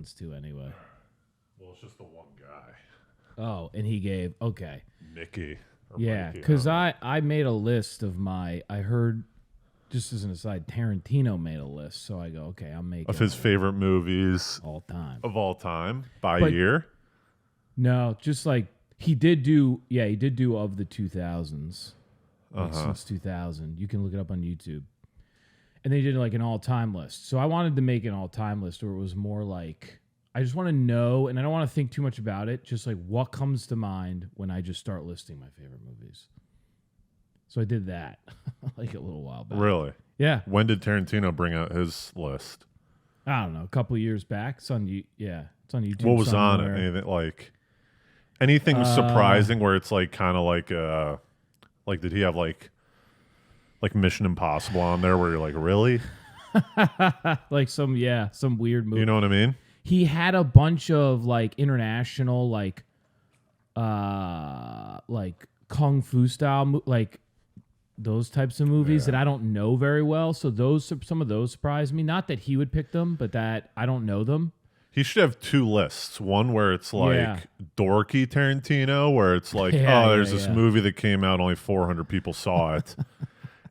ones too, anyway. Well, it's just the one guy. Oh, and he gave Mickey. Yeah, Mikey, because I made a list of I heard, just as an aside, Tarantino made a list, so I go, okay, I'm making of his favorite movies all time of all time by But- year. No, just like he did do of the 2000s, since 2000. You can look it up on YouTube, and they did like an all-time list. So I wanted to make an all-time list where it was more like I just want to know, and I don't want to think too much about it. Just like what comes to mind when I just start listing my favorite movies. So I did that like a little while back. Really? Yeah. When did Tarantino bring out his list? I don't know. A couple of years back. It's on YouTube. What was on somewhere. it? Anything surprising where it's like kind of like did he have like Mission Impossible on there where you're like, really? Like some weird movie. You know what I mean? He had a bunch of like international like kung fu style like those types of movies that I don't know very well. So some of those surprised me. Not that he would pick them, but that I don't know them. He should have two lists. One where it's like dorky Tarantino, where it's like, there's this movie that came out, only 400 people saw it.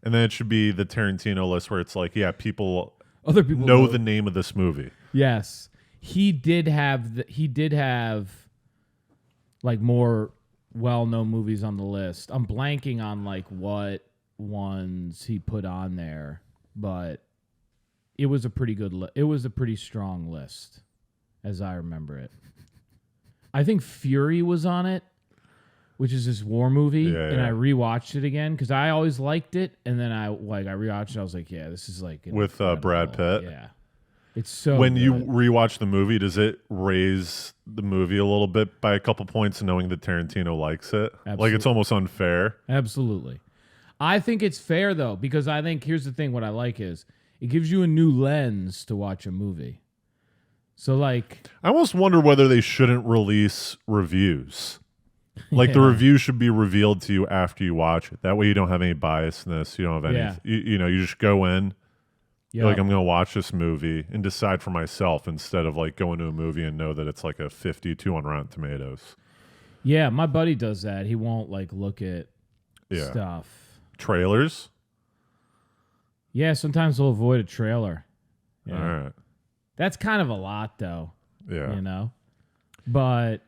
And then it should be the Tarantino list where it's like, other people know the name of this movie. Yes. He did have like more well-known movies on the list. I'm blanking on like what ones he put on there, but it was a pretty good it was a pretty strong list as I remember it. I think Fury was on it, which is this war movie, and I rewatched it again because I always liked it, and then I rewatched it. I was like, yeah, this is like with Brad Pitt. Yeah, it's so. When good. you rewatch the movie, does it raise the movie a little bit by a couple points, knowing that Tarantino likes it? Absolutely. Like it's almost unfair. Absolutely, I think it's fair though because I think here's the thing: what I like is it gives you a new lens to watch a movie. So like, I almost wonder whether they shouldn't release reviews. Like the review should be revealed to you after you watch it. That way you don't have any biasness. You don't have any, you just go in. You're like, I'm going to watch this movie and decide for myself instead of like going to a movie and know that it's like a 52 on Rotten Tomatoes. Yeah, my buddy does that. He won't like look at stuff. Trailers? Yeah, sometimes he'll avoid a trailer. Yeah. All right. That's kind of a lot though. Yeah. You know? But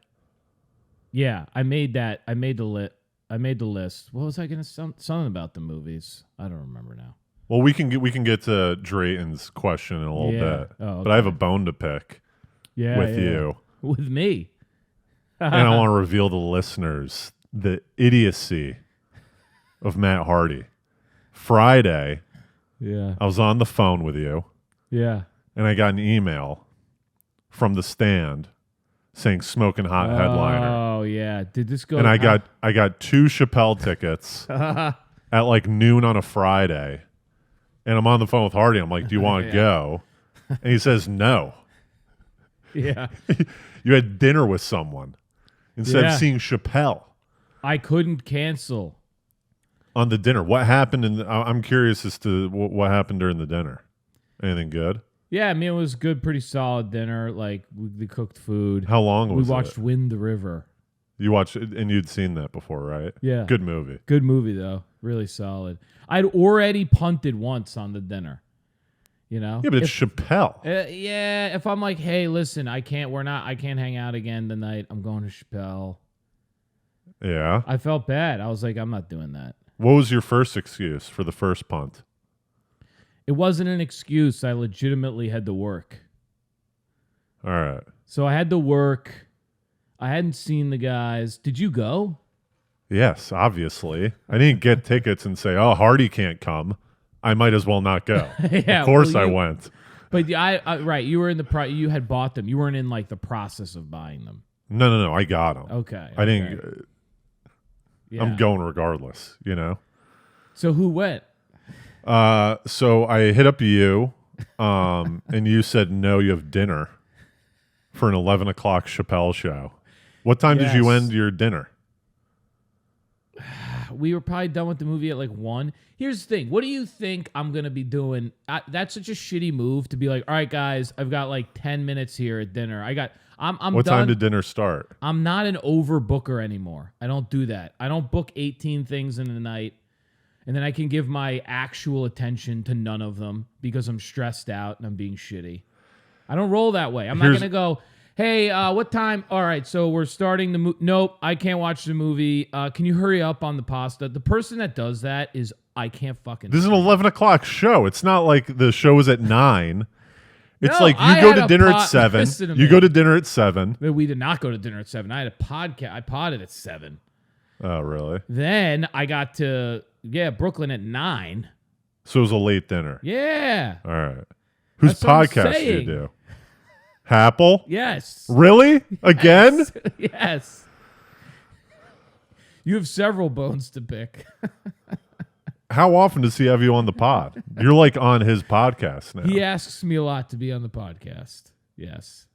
yeah, I made the list. What was I going to something about the movies? I don't remember now. Well, we can get to Drayton's question in a little bit. Oh, okay. But I have a bone to pick with you. With me. And I want to reveal to the listeners the idiocy of Matt Hardy. Friday, I was on the phone with you. Yeah. And I got an email from the stand saying smoking hot headliner. Oh yeah. Did this go? And I got 2 Chappelle tickets at like noon on a Friday. And I'm on the phone with Hardy. I'm like, do you want to go? And he says no. Yeah. You had dinner with someone instead of seeing Chappelle. I couldn't cancel. On the dinner. What happened? I'm curious as to what happened during the dinner. Anything good? Yeah, I mean, it was good, pretty solid dinner. Like, we cooked food. How long was it? We watched Wind the River. You watched it, and you'd seen that before, right? Yeah. Good movie. Good movie, though. Really solid. I'd already punted once on the dinner. You know? Yeah, but it's Chappelle. If I'm like, hey, listen, I can't hang out again tonight. I'm going to Chappelle. Yeah. I felt bad. I was like, I'm not doing that. What was your first excuse for the first punt? It wasn't an excuse. I legitimately had to work. All right. So I had to work. I hadn't seen the guys. Did you go? Yes, obviously. I didn't get tickets and say, oh, Hardy can't come. I might as well not go. Yeah, of course I went. But I right, you were in you had bought them. You weren't in like the process of buying them. No. I got them. Okay. I didn't. I'm going regardless, you know? So who went? So I hit up you, and you said, no, you have dinner for an 11 o'clock Chappelle show. What time did you end your dinner? we were probably done with the movie at like 1. Here's the thing. What do you think I'm going to be doing? That's such a shitty move to be like, all right, guys, I've got like 10 minutes here at dinner. I'm What done. time did dinner start? I'm not an overbooker anymore. I don't do that. I don't book 18 things in the night, and then I can give my actual attention to none of them because I'm stressed out and I'm being shitty. I don't roll that way. I'm not going to go, hey, what time? All right, so we're starting the movie. Nope, I can't watch the movie. Can you hurry up on the pasta? The person that does that is, I can't fucking. This is an 11 o'clock show. It's not like the show is at 9. It's No, like you I go had to a dinner at pod- 7. Listen to You me. go to dinner at 7. We did not go to dinner at 7. I had a podcast. I podded at 7. Oh, really? Then I got to, Brooklyn at 9. So it was a late dinner. Yeah. All right. Whose That's what I'm podcast do you saying. do? Happle? Yes. Really? Again? Yes. Yes. You have several bones to pick. How often does he have you on the pod? You're like on his podcast now. He asks me a lot to be on the podcast. Yes.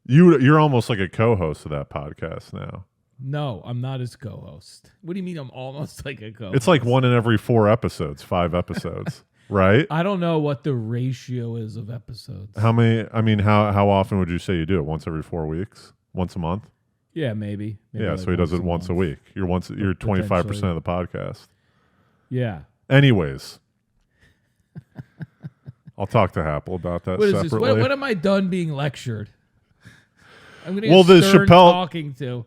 You're almost like a co-host of that podcast now. No, I'm not his co-host. What do you mean I'm almost like a co-host? It's like 1 in every 4 episodes, 5 episodes, right? I don't know what the ratio is of episodes. How many? I mean, how often would you say you do it? Once every 4 weeks? Once a month? Yeah, maybe. Yeah, like so he does it once a month. week. You're 25% of the podcast. Yeah. Anyways, I'll talk to Happle about that What is separately. this? What am I done being lectured? I'm going to Well, the Stern Chappelle- talking to.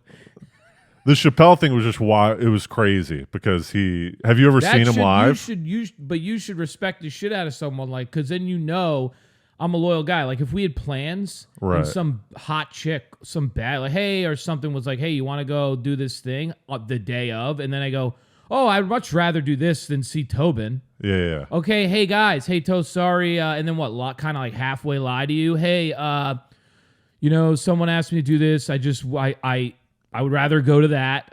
The Chappelle thing was just why it was crazy because have you ever seen him live? But you should respect the shit out of someone because then you know I'm a loyal guy. Like if we had plans Right. and some hot chick, some bad like hey or something was like hey you want to go do this thing the day of, and then I go oh I'd much rather do this than see Tobin. Yeah. Okay, hey guys, hey To, sorry, and then what? Kind of like halfway lie to you. Hey, someone asked me to do this. I would rather go to that.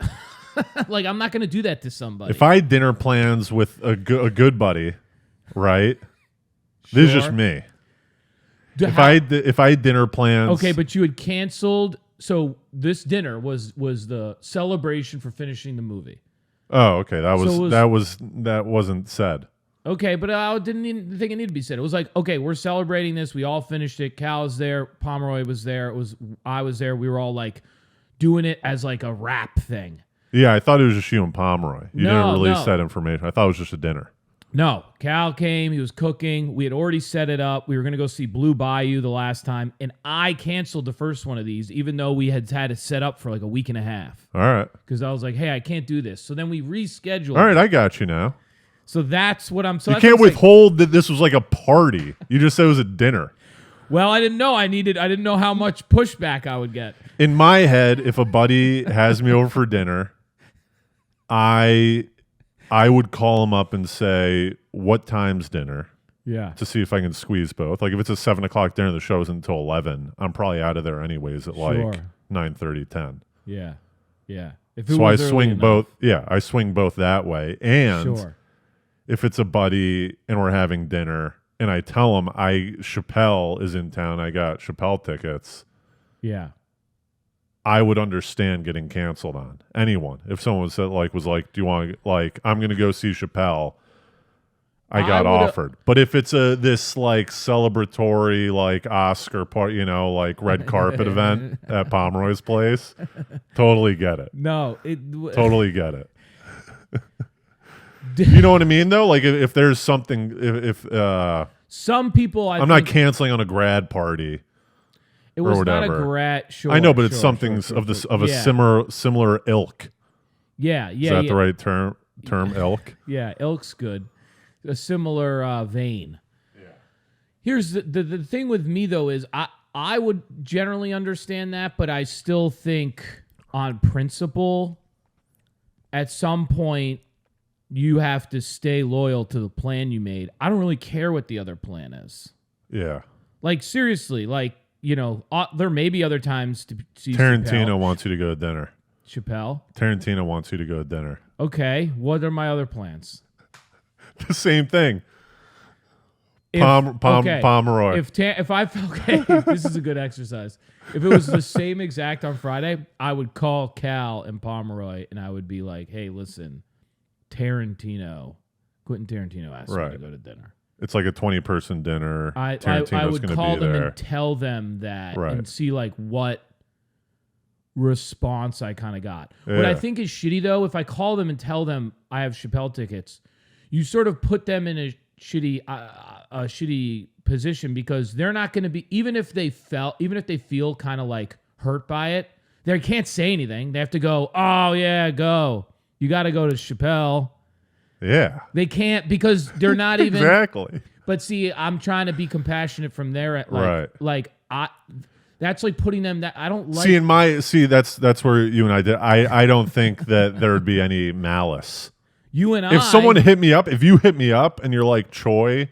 Like I'm not going to do that to somebody. If I had dinner plans with a good buddy, right? This is just Sure. me. If I had dinner plans, Okay, but you had canceled. So this dinner was the celebration for finishing the movie. oh, okay, that was- wasn't said. Okay, but I didn't even think it needed to be said. It was like, okay, we're celebrating this. We all finished it. Cal was there. Pomeroy was there. I was there. We were all like doing it as like a rap thing. Yeah, I thought it was just you and Pomeroy. You didn't No, release no. that information. I thought it was just a dinner. No, Cal came. He was cooking. We had already set it up. We were going to go see Blue Bayou the last time, and I canceled the first one of these, even though we had it set up for like a week and a half. All right. Because I was like, hey, I can't do this. So then we rescheduled. All right, I got you now. So that's what I'm. So You that's can't what I'm saying. withhold that this was like a party. You just said it was a dinner. Well, I didn't know. I didn't know how much pushback I would get. In my head, if a buddy has me over for dinner, I would call him up and say, what time's dinner? Yeah. To see if I can squeeze both. Like if it's a 7 o'clock dinner, the show's until 11. I'm probably out of there anyways at like Sure. 9:30, 10. Yeah. Yeah. If it So I was early swing enough. both. Yeah, I swing both that way. And Sure. if it's a buddy and we're having dinner and I tell him Chappelle is in town, I got Chappelle tickets, Yeah. I would understand getting canceled on. Anyone. If someone said was like, do you want I'm going to go see Chappelle, I got would, offered. But if it's this like celebratory like Oscar part, like red carpet event at Pomeroy's place, totally get it. No. Totally get it. You know what I mean though? Like if there's something if Some people, I'm not canceling on a grad party. It was or not a whatever. grad. Sure, I know, but it's sure, something sure, of sure, this sure. of a Yeah. similar ilk. Yeah. Is Yeah. that yeah. the right term? Ilk. Yeah, ilk's good. A similar vein. Yeah. Here's the thing with me though is I would generally understand that, but I still think on principle, at some point, you have to stay loyal to the plan you made. I don't really care what the other plan is. Yeah. Like seriously, there may be other times to see Tarantino wants you to go to dinner. Chappelle. Tarantino wants you to go to dinner. Okay, what are my other plans? The same thing. Pomeroy. If I okay, this is a good exercise. If it was the same exact on Friday, I would call Cal and Pomeroy, and I would be like, "Hey, listen, Quentin Tarantino asked me to go to dinner. It's like a 20-person dinner. I Tarantino's would call them there. and tell them that Right. and see like what response I kind of got. Yeah. What I think is shitty though, if I call them and tell them I have Chappelle tickets, you sort of put them in a shitty position because they're not going to be even if they feel kind of like hurt by it, they can't say anything. They have to go, "Oh yeah, go. You got to go to Chappelle." Yeah. They can't because they're not even exactly. But see, I'm trying to be compassionate from there. Right. That's like putting them that I don't like. That's where you and I did. I don't think that there would be any malice. You and if someone hit me up, if you hit me up and you're like, Choi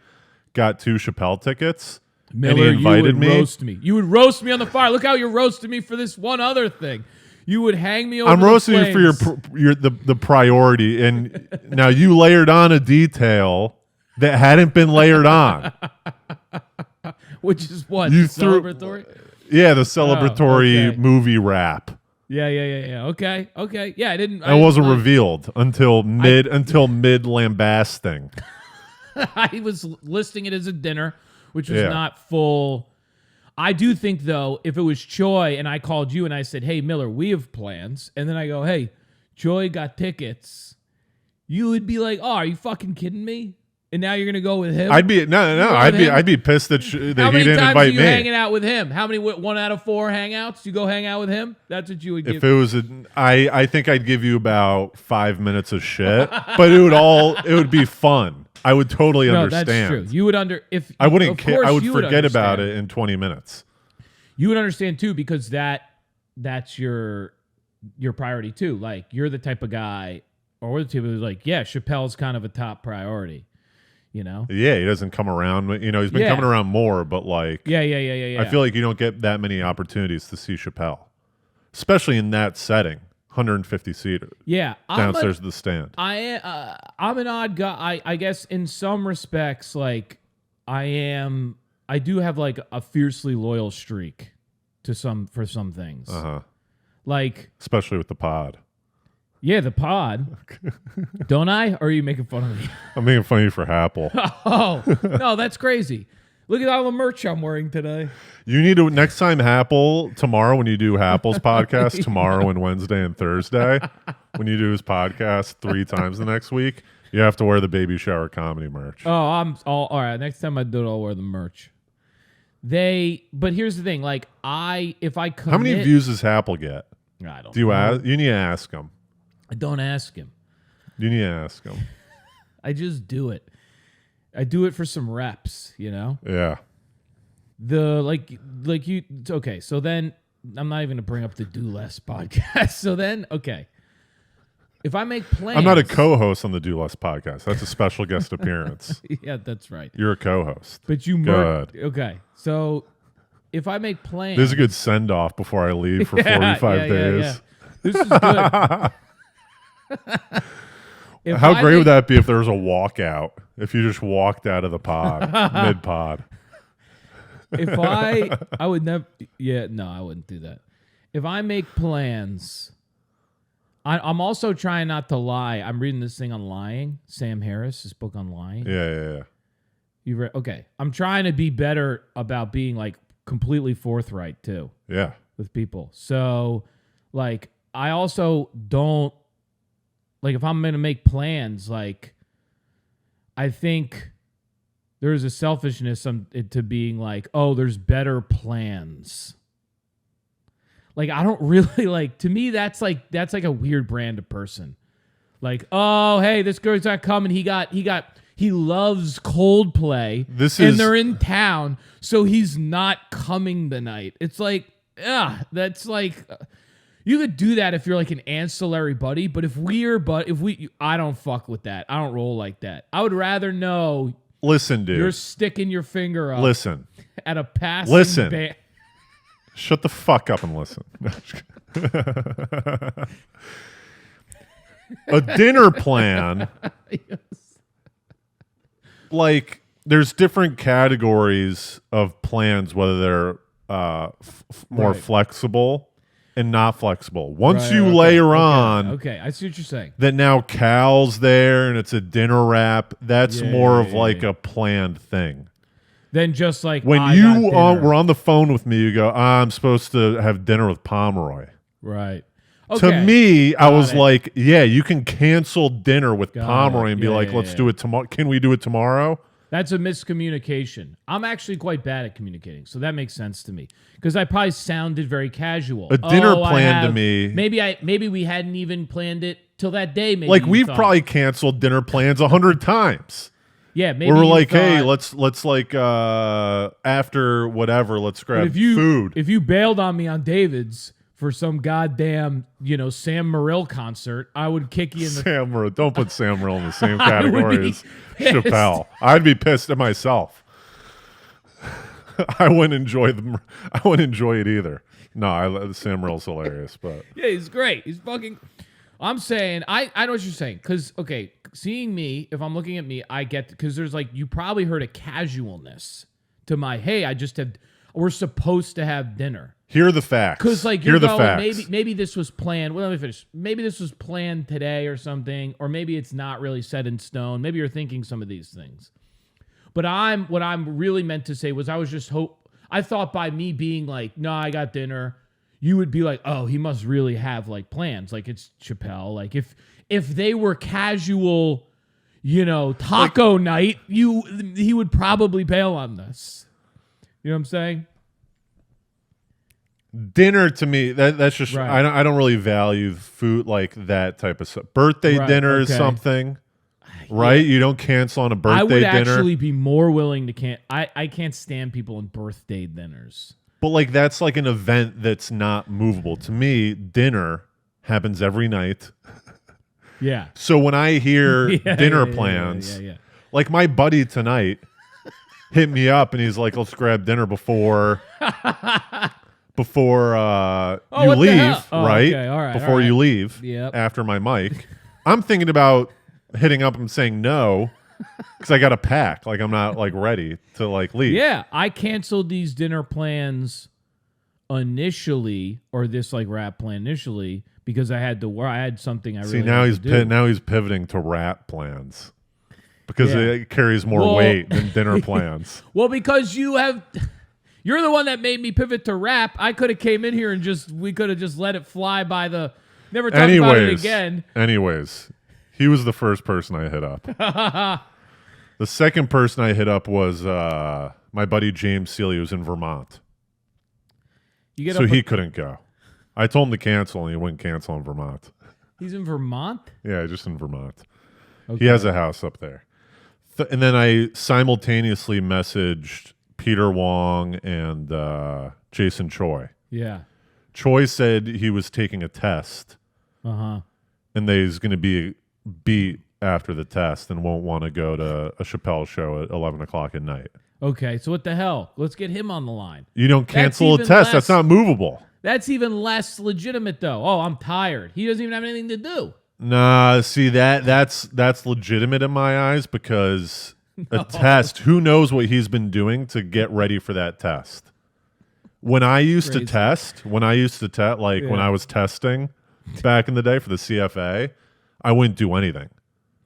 got 2 Chappelle tickets, Miller, and he invited you would roast me. You would roast me on the fire. Look how you're roasting me for this one other thing. You would hang me over. I'm roasting the you for the priority, and now you layered on a detail that hadn't been layered on, which is what you celebratory. Yeah, the celebratory movie wrap. Yeah. Okay. Yeah, I didn't. It wasn't revealed until mid lambasting. I was listing it as a dinner, which was not full. I do think, though, if it was Choi and I called you and I said, "Hey, Miller, we have plans," and then I go, "Hey, Choi got tickets," you would be like, "Oh, are you fucking kidding me?" And now you're gonna go with him? I'd be I'd be pissed that he didn't invite me. How many times are you hanging out with him? How many 1 out of 4 hangouts? You go hang out with him? That's what you would give. If it was I think I'd give you about 5 minutes of shit, but it would be fun. I would totally understand. That's true. You would I wouldn't care. I would forget about it in 20 minutes. You would understand too because that's your priority too. Like you're the type of guy or we're the type who's like, yeah, Chappelle's kind of a top priority. You know? Yeah, he doesn't come around. You know, he's been coming around more, but like, yeah. I feel like you don't get that many opportunities to see Chappelle, especially in that setting. 150 seater. Yeah, downstairs of the stand. I'm an odd guy. I guess in some respects, like I do have like a fiercely loyal streak for some things. Like especially with the pod. Yeah, the pod. Don't I? Or are you making fun of me? I'm making fun of you for Apple. Oh, no, that's crazy. Look at all the merch I'm wearing today. You need to, next time Apple, tomorrow when you do Apple's podcast, tomorrow and Wednesday and Thursday, when you do his podcast 3 times the next week, you have to wear the baby shower comedy merch. Oh, all right. Next time I do it, I'll wear the merch. But here's the thing. Like, if I commit. How many views does Apple get? I don't know. Ask? You need to ask him. I don't ask him. You need to ask him. I just do it. I do it for some reps, you know? Yeah. Okay, so then I'm not even going to bring up the Do Less podcast. So then, okay. If I make plans. I'm not a co-host on the Do Less podcast. That's a special guest appearance. Yeah, that's right. You're a co-host. But you Good. Okay. So if I make plans. This is a good send-off before I leave for 45 days. Yeah. This is good. How great would that be if there was a walkout? If you just walked out of the pod, mid-pod. If I would never. Yeah, no, I wouldn't do that. If I make plans, I'm also trying not to lie. I'm reading this thing on lying. Sam Harris, this book on lying. Yeah. You read? Okay, I'm trying to be better about being like completely forthright too. Yeah, with people. So, like, I also don't like if I'm gonna make plans. Like, I think there's a selfishness to being like, oh, there's better plans. Like, I don't really like. To me, that's like a weird brand of person. Like, oh, hey, this girl's not coming. He loves Coldplay. And they're in town, so he's not coming tonight. It's like, that's like. You could do that if you're like an ancillary buddy, but I don't fuck with that. I don't roll like that. I would rather know. Listen, dude. You're sticking your finger up. Listen. At a passing. Listen. Shut the fuck up and listen. A dinner plan. Yes. Like, there's different categories of plans, whether they're more flexible and not flexible. Once you layer on, okay, I see what you're saying. that now Cal's there and it's a dinner wrap, that's more of like a planned thing. Then just like when you were on the phone with me, you go, I'm supposed to have dinner with Pomeroy. Right. Okay. To me, I was like, yeah, you can cancel dinner with Pomeroy and be like, let's do it tomorrow. Can we do it tomorrow? That's a miscommunication. I'm actually quite bad at communicating, so that makes sense to me because I probably sounded very casual. A dinner plan to me. Maybe we hadn't even planned it till that day. Maybe like we've probably canceled dinner plans 100 times. Yeah, maybe we're like, hey, let's like after whatever, let's grab food. If you bailed on me on David's for some goddamn, Sam Morril concert, I would kick you in the... Sam Morril. Don't put Sam Morril in the same category as Chappelle. I'd be pissed at myself. I wouldn't enjoy it either. No, Sam Morril's hilarious, but... Yeah, he's great. He's fucking... I'm saying, I know what you're saying, because, okay, seeing me, if I'm looking at me, I get... Because there's like, you probably heard a casualness to my, hey, we're supposed to have dinner. Here are the facts. Because like you're going, maybe this was planned. Well, let me finish. Maybe this was planned today or something, or maybe it's not really set in stone. Maybe you're thinking some of these things. But what I'm really meant to say was I thought by me being like, no, I got dinner, you would be like, oh, he must really have like plans. Like it's Chappelle. Like if they were casual, taco night, he would probably bail on this. You know what I'm saying? Dinner to me, that's just right. I don't really value food like that type of stuff. Birthday dinner is something, right? Yeah. You don't cancel on a birthday dinner. I would actually be more willing to I can't stand people in birthday dinners. But like that's like an event that's not movable. To me, dinner happens every night. Yeah. So when I hear dinner plans, like my buddy tonight hit me up and he's like, let's grab dinner before you leave, right? Okay. All right. Before you leave, yep. After my mic. I'm thinking about hitting up and saying no because I got to pack. Like I'm not like ready to like leave. Yeah, I canceled these dinner plans initially, or this like rap plan initially, because I had something I really now he's he's pivoting to rap plans because it carries more weight than dinner plans. Well, because you're the one that made me pivot to rap. I could have came in here and we could have just let it fly by the never talk about it again. Anyways, he was the first person I hit up. The second person I hit up was my buddy James Seeley, who's in Vermont. He couldn't go. I told him to cancel, and he wouldn't cancel in Vermont. He's in Vermont? Yeah, just in Vermont. Okay. He has a house up there. And then I simultaneously messaged Peter Wong and Jason Choi. Yeah. Choi said he was taking a test. Uh-huh. And that he's going to be beat after the test and won't want to go to a Chappelle show at 11 o'clock at night. Okay, so what the hell? Let's get him on the line. You don't cancel a test. That's not movable. That's even less legitimate, though. Oh, I'm tired. He doesn't even have anything to do. Nah, see, that's legitimate in my eyes because a test, who knows what he's been doing to get ready for that test. When I used to test, when I was testing back in the day for the CFA, I wouldn't do anything.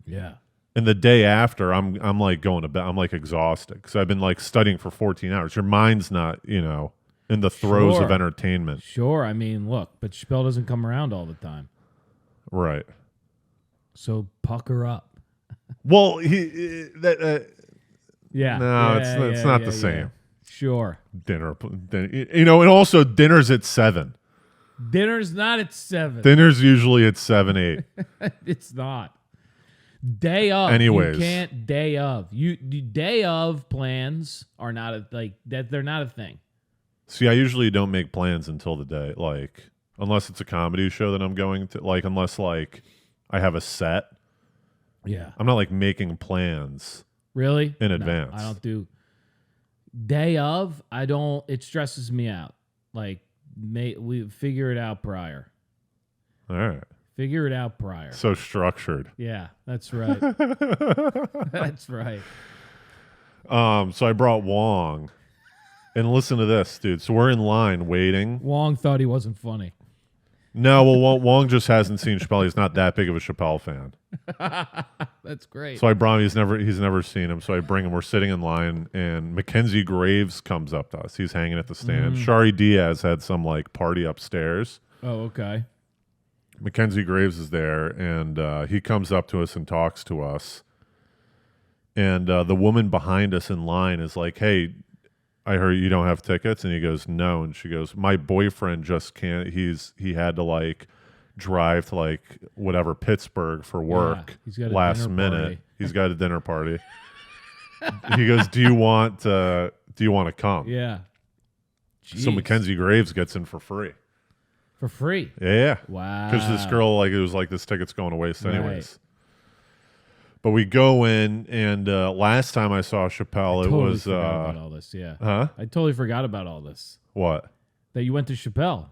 Yeah. And the day after, I'm like going to bed. I'm like exhausted because I've been like studying for 14 hours. Your mind's not, in the throes of entertainment. Sure. I mean, look, but Chappelle doesn't come around all the time. Right. So pucker up. Well, it's not the same. Yeah. Sure. Dinner, and also dinner's at 7. Dinner's not at 7. Dinner's usually at 7, 8. It's not. Day of. Anyways. You can't day of. Day of plans are not they're not a thing. See, I usually don't make plans until the day, unless it's a comedy show that I'm going to, unless I have a set. Yeah. I'm not making plans. Really? In advance. I don't do day of. It stresses me out. We figure it out prior. All right. Figure it out prior. So structured. Yeah, that's right. That's right. So I brought Wong. And listen to this, dude. So we're in line waiting. Wong thought he wasn't funny. No, well, Wong just hasn't seen Chappelle. He's not that big of a Chappelle fan. That's great. So I brought him. He's never seen him. So I bring him. We're sitting in line, and Mackenzie Graves comes up to us. He's hanging at the stand. Shari Diaz had some like party upstairs. Oh, okay. Mackenzie Graves is there, and he comes up to us and talks to us. And the woman behind us in line is like, "Hey, I heard you don't have tickets," and he goes, "No," and she goes, "My boyfriend just can't. He had to like drive to like whatever Pittsburgh for work He's got a last dinner minute. party. He's got a dinner party." He goes, "Do you want to come?" Yeah. So Jeez. Mackenzie Graves gets in for free. For free. Yeah, Wow. because this girl like it was like this ticket's going to waste anyways. Right. But we go in, and last time I saw Chappelle, Totally it was forgot about all this. Yeah. huh? I totally forgot about all this. What? That you went to Chappelle.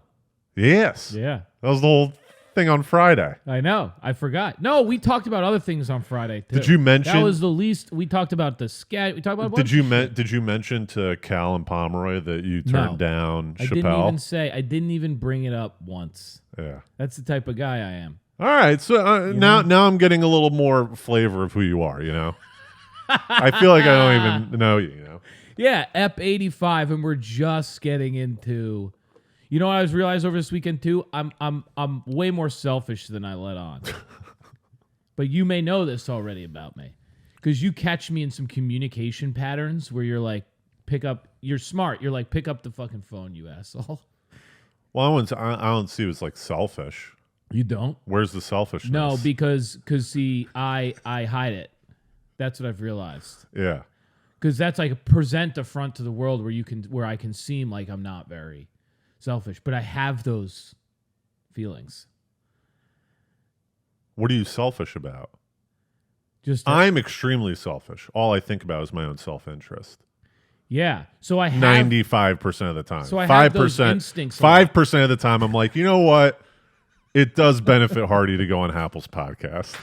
Yes. Yeah. That was the whole thing on Friday. I know. I forgot. No, we talked about other things on Friday too. Did you mention that was the least? We talked about the sketch. We talked about. a bunch of shit. Did you mention to Cal and Pomeroy that you turned down I didn't Chappelle? even say. I didn't even bring it up once. Yeah. That's the type of guy I am. All right. So now I'm getting a little more flavor of who you are. You know. I feel like I don't even know you. You know. Yeah, EP 85, and we're just getting into. You know what I was realized over this weekend too? I'm way more selfish than I let on. But you may know this already about me, because you catch me in some communication patterns where you're like, you're smart. You're like, pick up the fucking phone, you asshole. Well, I don't see it as like selfish. You don't? Where's the selfishness? No, because see, I hide it. That's what I've realized. Yeah. Because that's like a present a front to the world where I can seem like I'm not very selfish, but I have those feelings. What are you selfish about? I'm extremely selfish. All I think about is my own self-interest. Yeah. So I have 95% of the time. So I have those 5%. instincts. 5% of the time, I'm like, you know what? It does benefit Hardy to go on Apple's podcast.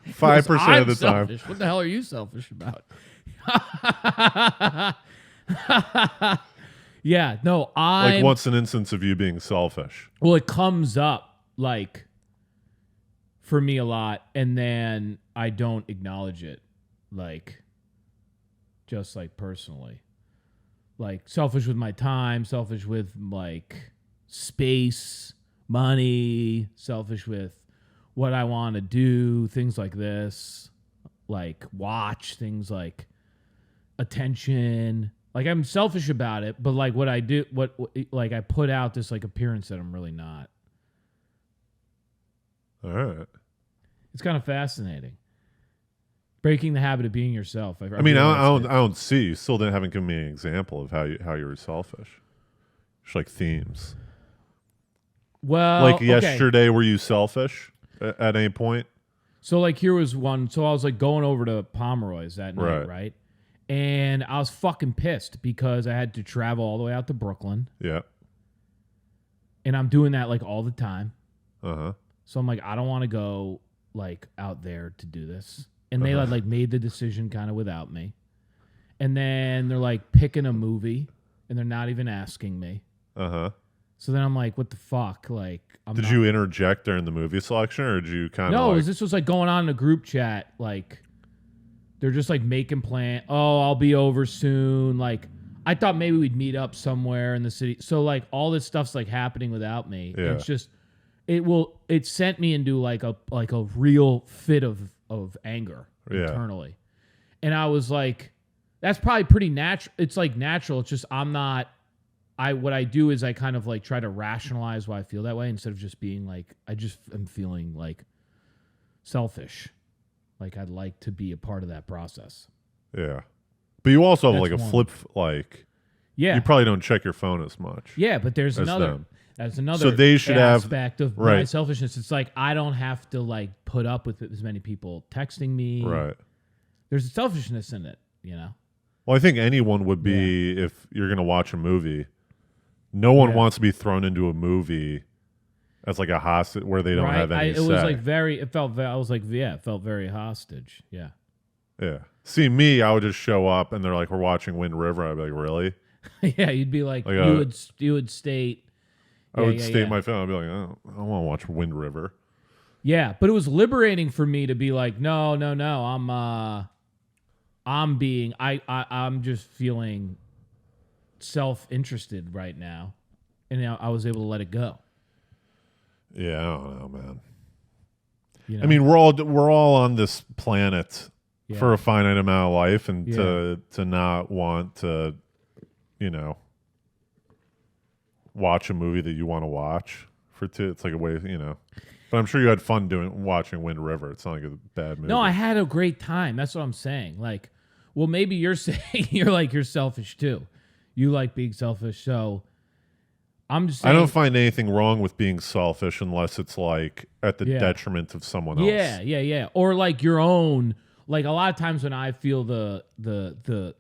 5% of the time. Selfish. What the hell are you selfish about? Yeah. No. Like, what's an instance of you being selfish? Well, it comes up like for me a lot, and then I don't acknowledge it, like just like personally. Like selfish with my time, selfish with like space, money, selfish with what I want to do, things like this, like watch things like attention. Like I'm selfish about it, but like what I do, what like I put out this like appearance that I'm really not. All right. It's kind of fascinating. Breaking the habit of being yourself. I don't see. You still haven't given me an example of how you were selfish. Just like themes. Well, like yesterday, were you selfish at any point? So like here was one. So I was like going over to Pomeroy's that night, right? And I was fucking pissed because I had to travel all the way out to Brooklyn. Yeah. And I'm doing that like all the time. Uh-huh. So I'm like, I don't want to go like out there to do this. And they had like made the decision kind of without me. And then they're like picking a movie and they're not even asking me. Uh-huh. So then I'm like, what the fuck? Like, did you interject during the movie selection, or did you kind of No, this was like going on in a group chat. Like, they're just like making plan. Oh, I'll be over soon. Like, I thought maybe we'd meet up somewhere in the city. So like all this stuff's like happening without me. Yeah. It's just, it sent me into like a real fit of anger internally. And I was like, that's probably pretty natural. It's like natural. It's just what I do is I kind of like try to rationalize why I feel that way instead of just being like, I just am feeling like selfish. Like I'd like to be a part of that process. Yeah. But you also have That's like a one. flip, like, Yeah. you probably don't check your phone as much. Yeah, but there's another. them. That's another So they should aspect of my right. selfishness. It's like I don't have to like put up with as many people texting me. Right. There's a selfishness in it, you know. Well, I think anyone would be if you're going to watch a movie. No one wants to be thrown into a movie as like a hostage where they don't right? have any It say. was like very. It felt. I was like, yeah, it felt very hostage. Yeah. Yeah. See me, I would just show up and they're like, we're watching Wind River. I'd be like, really? Yeah, you'd be like, Like, you would state. I would state my film. I'd be like, I don't want to watch Wind River. Yeah, but it was liberating for me to be like, no, I'm just feeling self-interested right now, and I was able to let it go. Yeah, I don't know, man. You know? I mean, we're all on this planet Yeah. for a finite amount of life, and Yeah. to not want to, you know, watch a movie that you want to watch it's like a way, you know. But I'm sure you had fun watching Wind River. It's not like a bad movie. No, I had a great time. That's what I'm saying. Like, well, maybe you're saying you're selfish too. You like being selfish, so I'm just saying. I don't find anything wrong with being selfish unless it's like at the detriment of someone else. Yeah. Or like your own. Like a lot of times when I feel the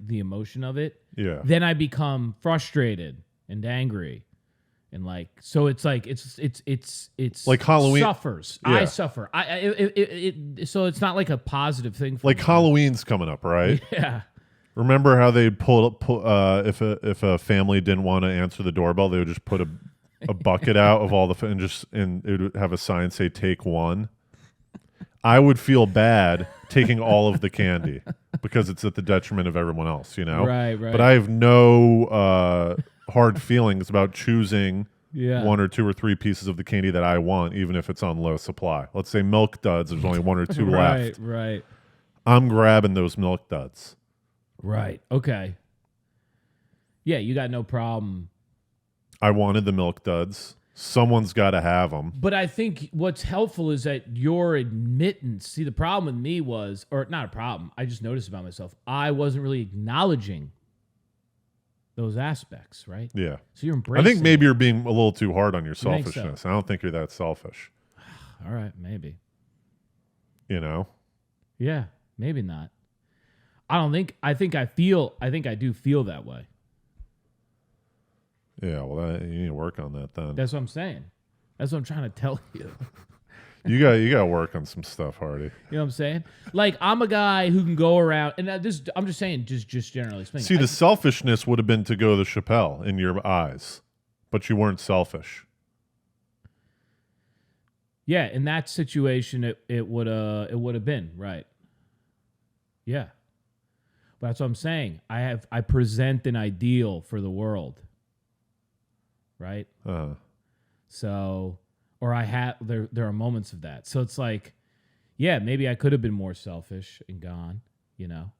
emotion of it, then I become frustrated and angry. And like, so it's like it's like Halloween suffers. Yeah. I suffer. So it's not like a positive thing. For like me. Halloween's coming up, right? Yeah. Remember how they pull if a family didn't want to answer the doorbell, they would just put a bucket out of all the and it would have a sign say "Take one." I would feel bad taking all of the candy because it's at the detriment of everyone else, you know. Right. But I have no hard feelings about choosing one or two or three pieces of the candy that I want, even if it's on low supply. Let's say Milk Duds, there's only one or two left. Right. I'm grabbing those Milk Duds. Right. Okay. Yeah, you got no problem. I wanted the Milk Duds. Someone's got to have them. But I think what's helpful is that your admittance. See, the problem with me was, or not a problem, I just noticed about myself, I wasn't really acknowledging those aspects, right? Yeah. So you're embracing. I think maybe you're being a little too hard on your You think selfishness. so? I don't think you're that selfish. All right, maybe. You know? Yeah, maybe not. I do feel that way. Yeah, well, you need to work on that then. That's what I'm saying. That's what I'm trying to tell you. You got to work on some stuff, Hardy. You know what I'm saying? Like, I'm a guy who can go around, and I'm just saying, just generally speaking. See, the selfishness would have been to go to Chappelle in your eyes, but you weren't selfish. Yeah, in that situation, it would have been right. Yeah, but that's what I'm saying. I present an ideal for the world, right? So, or there are moments of that. So it's like, yeah, maybe I could have been more selfish and gone. You know,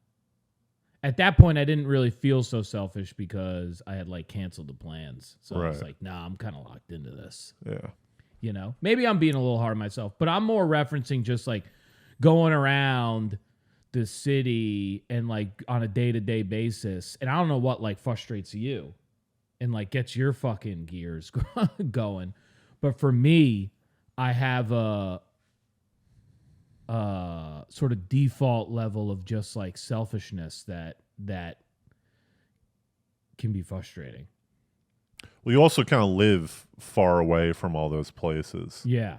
at that point, I didn't really feel so selfish because I had like canceled the plans. So I was like, nah, I'm kind of locked into this. Yeah. You know, maybe I'm being a little hard on myself, but I'm more referencing just like going around the city and like on a day-to-day basis. And I don't know what like frustrates you and like gets your fucking gears going. But for me, I have a sort of default level of just like selfishness that can be frustrating. Well, you also kind of live far away from all those places. Yeah.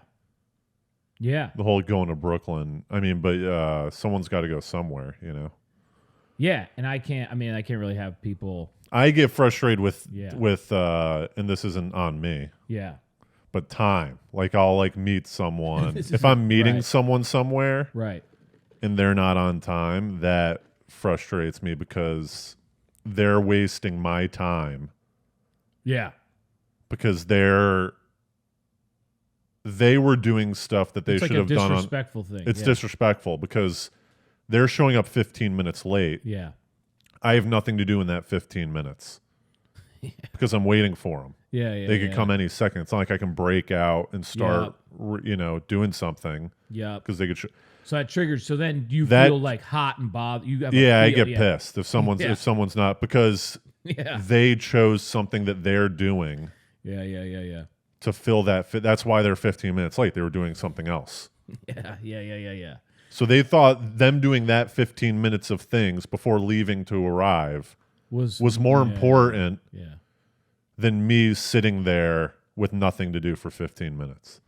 Yeah. The whole going to Brooklyn. I mean, but someone's got to go somewhere, you know? Yeah. And I can't really have people. I get frustrated with, and this isn't on me. Yeah. But time. Like, I'll like meet someone. If I'm meeting someone somewhere. Right. And they're not on time, that frustrates me because they're wasting my time. Yeah. Because they were doing stuff that they should have done. It's like a disrespectful thing. It's disrespectful because they're showing up 15 minutes late. Yeah. I have nothing to do in that 15 minutes because I'm waiting for them. Yeah. They could come any second. It's not like I can break out and start, doing something. Yeah. Because they could. So that triggers. So then you feel like hot and bothered. I get pissed if someone's not because they chose something that they're doing. Yeah. To fill that fit. That's why they're 15 minutes late. They were doing something else. Yeah. So they thought them doing that 15 minutes of things before leaving to arrive was more important than me sitting there with nothing to do for 15 minutes.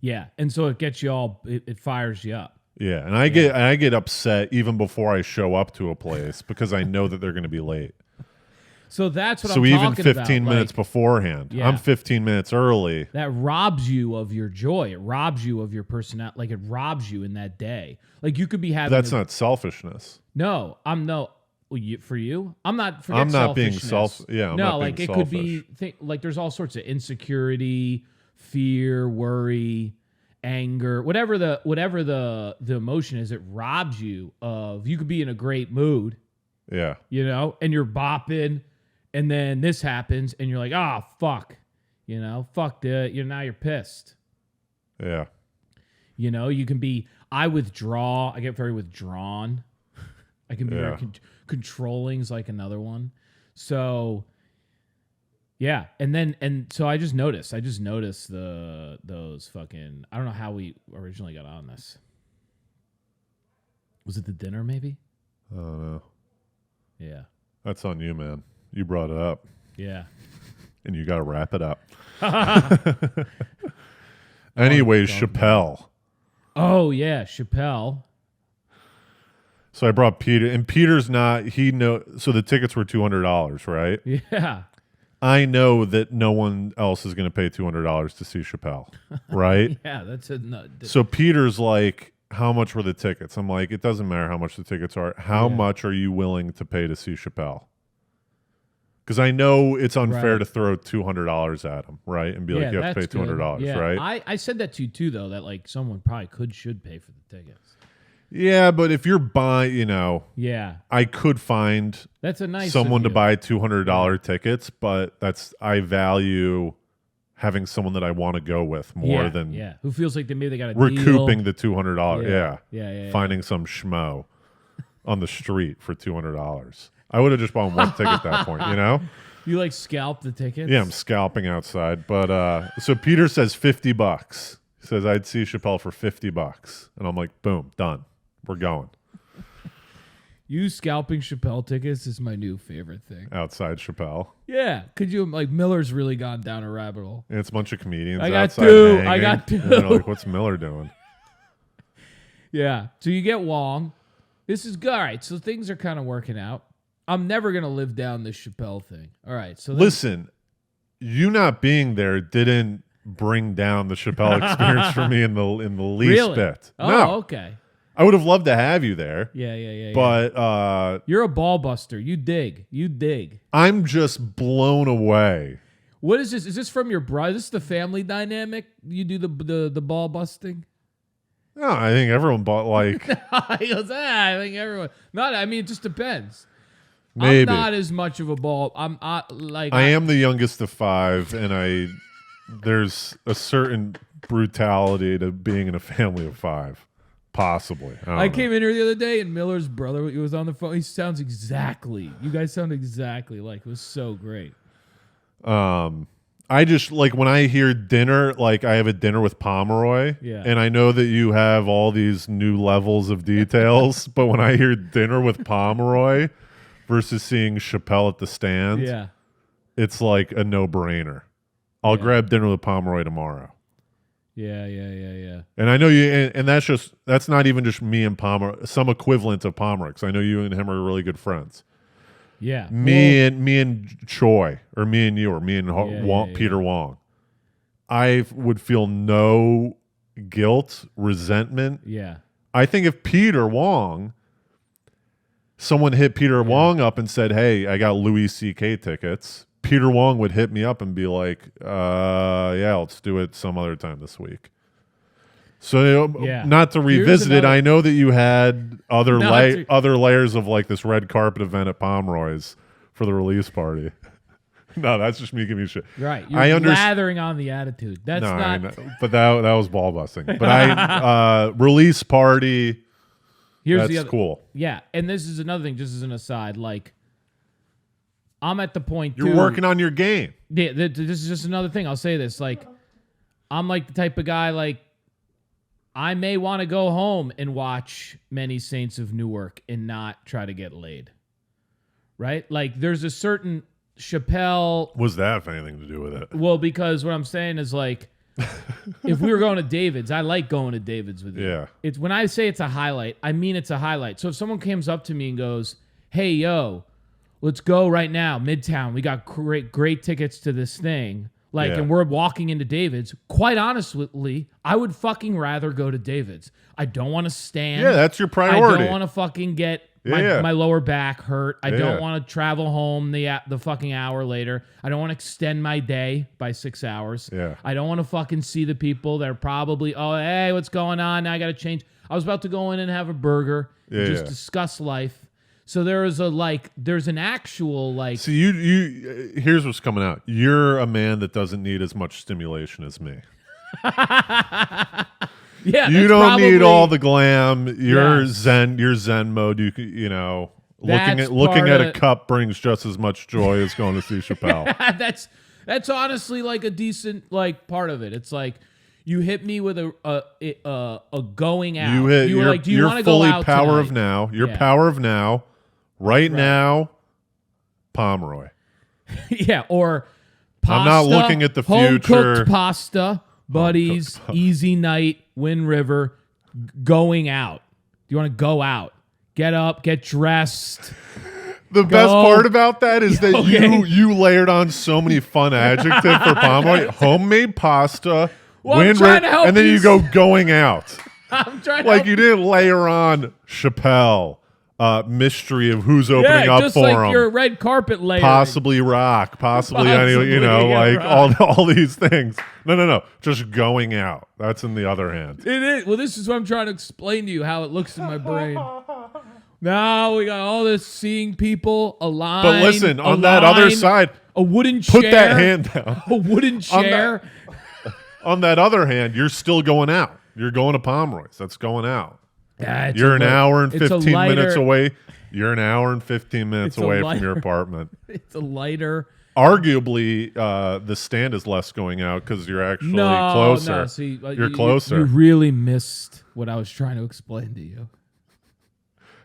Yeah, and so it gets you all. It fires you up. Yeah, and I get upset even before I show up to a place because I know that they're going to be late. So that's what so I'm even talking 15 about. minutes beforehand, Yeah. I'm 15 minutes early. That robs you of your joy. It robs you of your personality. Like it robs you in that day. Like you could be having. That's not selfishness. No, I'm no. For you, I'm not. I'm not being selfishness. Yeah, I'm no, not like being it selfish. could be. Like there's all sorts of insecurity, fear, worry, anger, whatever the emotion is. It robs you of. You could be in a great mood. Yeah. You know, and you're bopping. And then this happens, and you're like, "Oh fuck," you know, "Fuck now you're pissed." Yeah. You know, you can be. I withdraw. I get very withdrawn. I can be very controlling. Is like another one. So, yeah, and so I just noticed. Those fucking. I don't know how we originally got on this. Was it the dinner? Maybe. I don't know. Yeah. That's on you, man. You brought it up. Yeah. And you got to wrap it up. Anyways, Chappelle. Oh, yeah, Chappelle. So I brought Peter, and Peter's not, so the tickets were $200, right? Yeah. I know that no one else is going to pay $200 to see Chappelle, right? Yeah, that's a nut. So Peter's like, how much were the tickets? I'm like, it doesn't matter how much the tickets are. How much are you willing to pay to see Chappelle? Because I know it's unfair to throw $200 at him, right? And be like, you have to pay $200, right? I said that to you too, though, that like someone probably should pay for the tickets. Yeah, but if you're buying, I could find that's a nice someone to buy $200 tickets, but I value having someone that I want to go with more than who feels like maybe they got a recouping deal. the $200. Yeah. Finding some schmo on the street for $200. I would have just bought one ticket at that point, you know? You like scalp the tickets? Yeah, I'm scalping outside. But so Peter says $50. He says I'd see Chappelle for $50. And I'm like, boom, done. We're going. You scalping Chappelle tickets is my new favorite thing. Outside Chappelle. Yeah. Could you Miller's really gone down a rabbit hole. And it's a bunch of comedians I got outside two. hanging. I got two. And they're like, what's Miller doing? Yeah. So you get Wong. This is good. All right. So things are kind of working out. I'm never going to live down this Chappelle thing. All right. So listen, you not being there didn't bring down the Chappelle experience for me in the least bit. Oh, no. Okay. I would have loved to have you there. Yeah. But you're a ball buster. You dig. I'm just blown away. What is this? Is this from your brother? Is this the family dynamic? You do the ball busting? No, I think everyone bought like. He goes, I think everyone. Not. I mean, it just depends. Maybe. I'm not as much of a ball. I am the youngest of 5, and there's a certain brutality to being in a family of 5. Possibly. I came in here the other day, and Miller's brother, he was on the phone. He sounds exactly. You guys sound exactly like. It was so great. I just like when I hear dinner, like I have a dinner with Pomeroy, and I know that you have all these new levels of details, but when I hear dinner with Pomeroy versus seeing Chappelle at the stand, it's like a no-brainer. I'll grab dinner with Pomeroy tomorrow. Yeah. And I know you, and that's not even just me and Pomeroy, some equivalent of Pomeroy, because I know you and him are really good friends. Yeah. Me and Choi, or me and you, or me and Peter Wong. I would feel no guilt, resentment. Yeah. I think if Peter Wong, someone hit Peter Wong up and said, hey, I got Louis C.K. tickets, Peter Wong would hit me up and be like, let's do it some other time this week. So not to revisit it, I know that you had other layers of like this red carpet event at Pomeroy's for the release party. No, that's just me giving you shit. Right. You're lathering on the attitude. That's not. But that was ball busting. But release party. That's cool. Yeah. And this is another thing, just as an aside, like I'm at the point you're working on your game. Yeah. This is just another thing. I'll say this. Like, I'm like the type of guy, like, I may want to go home and watch Many Saints of Newark and not try to get laid. Right? Like, there's a certain Chappelle. Was that have anything to do with it? Well, because what I'm saying is like, if we were going to David's, I like going to David's with you. Yeah. It's when I say it's a highlight, I mean it's a highlight. So if someone comes up to me and goes, "Hey, yo, let's go right now, Midtown. We got great tickets to this thing." Like, Yeah. and we're walking into David's. Quite honestly, I would fucking rather go to David's. I don't want to stand. Yeah, that's your priority. I don't want to fucking get my lower back hurt. I don't want to travel home the fucking hour later. I don't want to extend my day by 6 hours. Yeah. I don't want to fucking see the people that are probably, oh, hey, what's going on? Now I got to change. I was about to go in and have a burger and just discuss life. So there's an actual like. See, you here's what's coming out. You're a man that doesn't need as much stimulation as me. Yeah, you don't need all the glam. You're zen. You're zen mode. You know, looking at a cup brings just as much joy as going to see Chappelle. That's honestly like a decent like part of it. It's like you hit me with a going out. You were like, do you want to go out power tonight? of now. You're power of now. Right now, Pomeroy. Yeah, or pasta. I'm not looking at the home future. Cooked pasta, buddies, easy night, Wind River, going out. Do you want to go out? Get up, get dressed. The best part about that is that you layered on so many fun adjectives for Pomeroy. Homemade pasta, Wind River, and then you go going out. I'm trying to like you didn't layer on Chappelle. Mystery of who's opening up just for like him. your red carpet layer. Possibly rock. Possibly like all these things. No. Just going out. That's in the other hand. It is. Well, this is what I'm trying to explain to you how it looks in my brain. Now we got all this seeing people, a line. But listen, on that other side, a wooden chair. Put that hand down. A wooden chair. On that other hand, you're still going out. You're going to Pomeroy's. That's going out. You're an hour and 15 minutes away. You're an hour and 15 minutes away from your apartment. It's a lighter. Arguably, the stand is less going out because you're actually closer. No, see, you're closer. You really missed what I was trying to explain to you.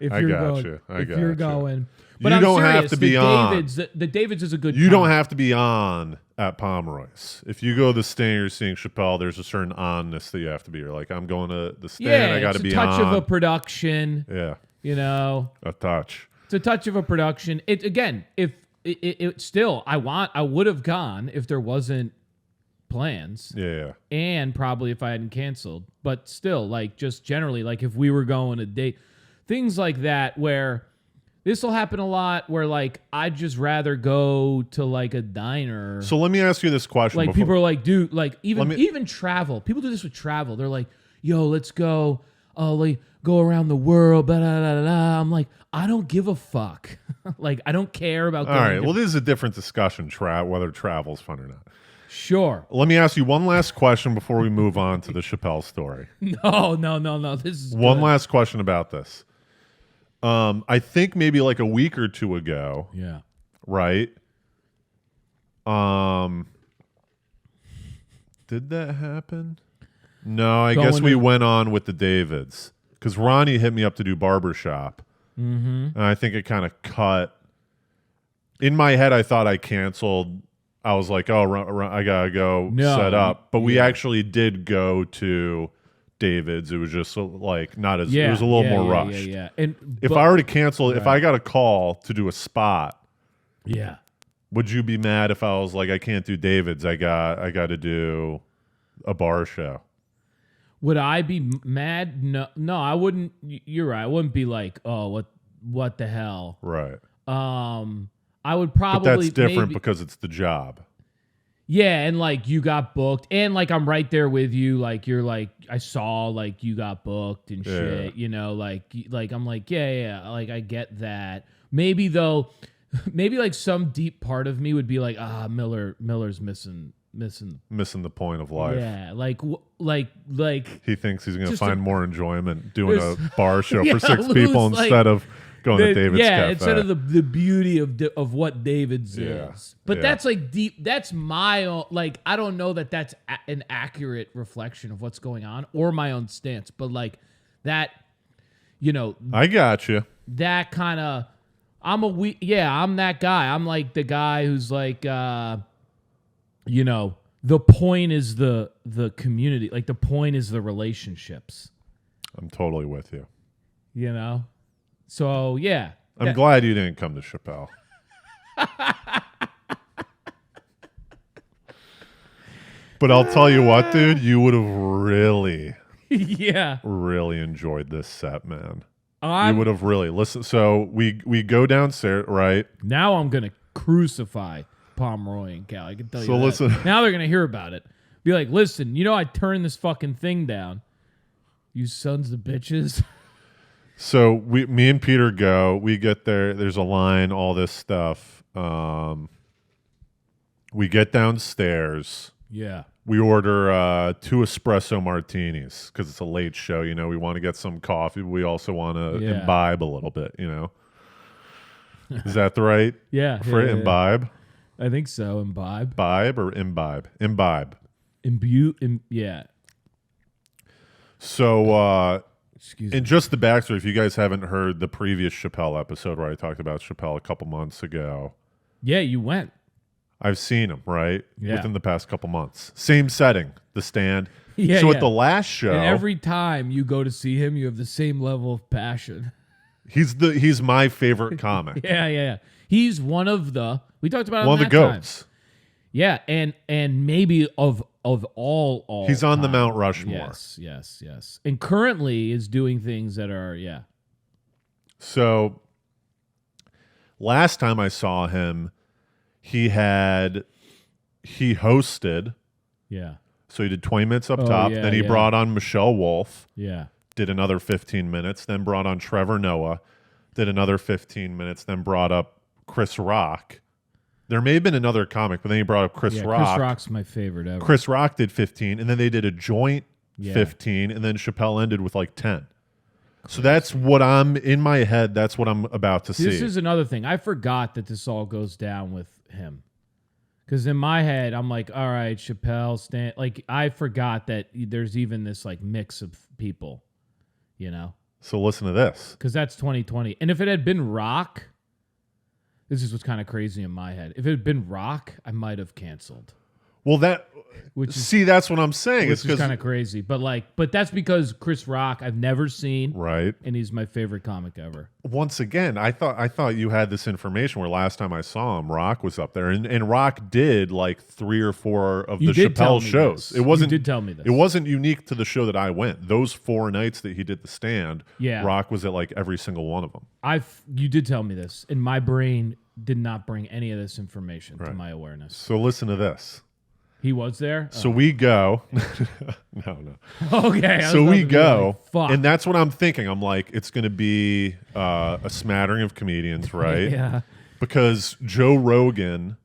If I got you. If you're going. But you don't have to be on. The David's is a good You don't have to be on at Pomeroy's. If you go to the stand, you're seeing Chappelle, there's a certain onness that you have to be. You're like, I'm going to the stand, I got to be on. It's a touch of a production. Yeah. You know. A touch. It's a touch of a production. It again, if it still, I would have gone if there wasn't plans. Yeah. And probably if I hadn't canceled. But still, like just generally, like if we were going a date, things like that where this will happen a lot where like I'd just rather go to like a diner. So let me ask you this question. Like people are like, dude, like even travel. People do this with travel. They're like, yo, let's go. Like go around the world. Blah, blah, blah, blah. I'm like, I don't give a fuck. Like I don't care about. All right. Well, this is a different discussion. Whether travel's fun or not. Sure. Let me ask you one last question before we move on to the Chappelle story. No. This is one last question about this. I think maybe like a week or two ago. Yeah. Right. Did that happen? No, I guess we went on with the Davids because Ronnie hit me up to do barbershop. Mm-hmm. And I think it kind of cut. In my head, I thought I canceled. I was like, oh, I got to go set up. But we actually did go to David's. It was just like not as it was a little more rushed. Yeah. If I were to cancel, if I got a call to do a spot, would you be mad if I was like, I can't do David's? I got to do a bar show. Would I be mad? No, I wouldn't. You're right. I wouldn't be like, oh, what the hell? Right. I would probably. But that's different because it's the job. Yeah, and like you got booked, and like I'm right there with you. Like you're like I saw like you got booked and shit. You know, like I'm like yeah. Like I get that. Maybe like some deep part of me would be like Miller's missing the point of life. Yeah, like he thinks he's going to find more enjoyment doing a bar show for 6 people like, instead of going to David's Cafe. Instead of the beauty of what David's is. But that's like deep. That's my own. Like I don't know that that's an accurate reflection of what's going on or my own stance. But like that, you know, I got you. That kind of I'm that guy. I'm like the guy who's like, you know, the point is the community. Like the point is the relationships. I'm totally with you. You know? So, yeah. I'm glad you didn't come to Chappelle. But I'll tell you what, dude, you would have really, really enjoyed this set, man. You would have really listened. So we go downstairs, right? Now I'm gonna crucify Pomeroy and Cal. I can tell you. So listen. Now they're gonna hear about it. Be like, listen, you know, I turned this fucking thing down. You sons of bitches. So me and Peter go. We get there. There's a line. All this stuff. We get downstairs. Yeah. We order 2 espresso martinis because it's a late show. You know, we want to get some coffee, but we also want to imbibe a little bit. You know, is that the right? Imbibe. I think so. Imbibe. Imbibe or imbibe? Imbibe. Yeah. So, excuse me. and just the backstory, if you guys haven't heard the previous Chappelle episode where I talked about Chappelle a couple months ago. Yeah, you went. I've seen him, right? Yeah. Within the past couple months. Same setting, the stand. Yeah, so at the last show. And every time you go to see him, you have the same level of passion. He's my favorite comic. Yeah. He's one of the, we talked about it one of the goats. Time. Yeah, and maybe of all he's on time. the Mount Rushmore. Yes. And currently is doing things that are, So last time I saw him, he hosted. Yeah. So he did 20 minutes up top. Then he brought on Michelle Wolf. Yeah. Did another 15 minutes. Then brought on Trevor Noah. Did another 15 minutes. Then brought up Chris Rock. There may have been another comic, but then he brought up Chris Rock. Chris Rock's my favorite ever. Chris Rock did 15, and then they did a joint 15, and then Chappelle ended with like 10. So that's what I'm, in my head, that's what I'm about to see. This is another thing. I forgot that this all goes down with him. Because in my head, I'm like, all right, Chappelle, Stan. Like, I forgot that there's even this like mix of people, you know? So listen to this. Because that's 2020. And if it had been Rock, this is what's kind of crazy in my head. If it had been Rock, I might have canceled. Well, that's what I'm saying. Which is kind of crazy. But that's because Chris Rock I've never seen. Right. And he's my favorite comic ever. Once again, I thought you had this information where last time I saw him, Rock was up there. And Rock did like 3 or 4 of the Chappelle shows. It wasn't, you did tell me this. It wasn't unique to the show that I went. Those 4 nights that he did the stand, Rock was at like every single one of them. You did tell me this. And my brain did not bring any of this information to my awareness. So listen to this. He was there? So we go. No. Okay. So we go. Like, and that's what I'm thinking. I'm like, it's going to be a smattering of comedians, right? Yeah. Because Joe Rogan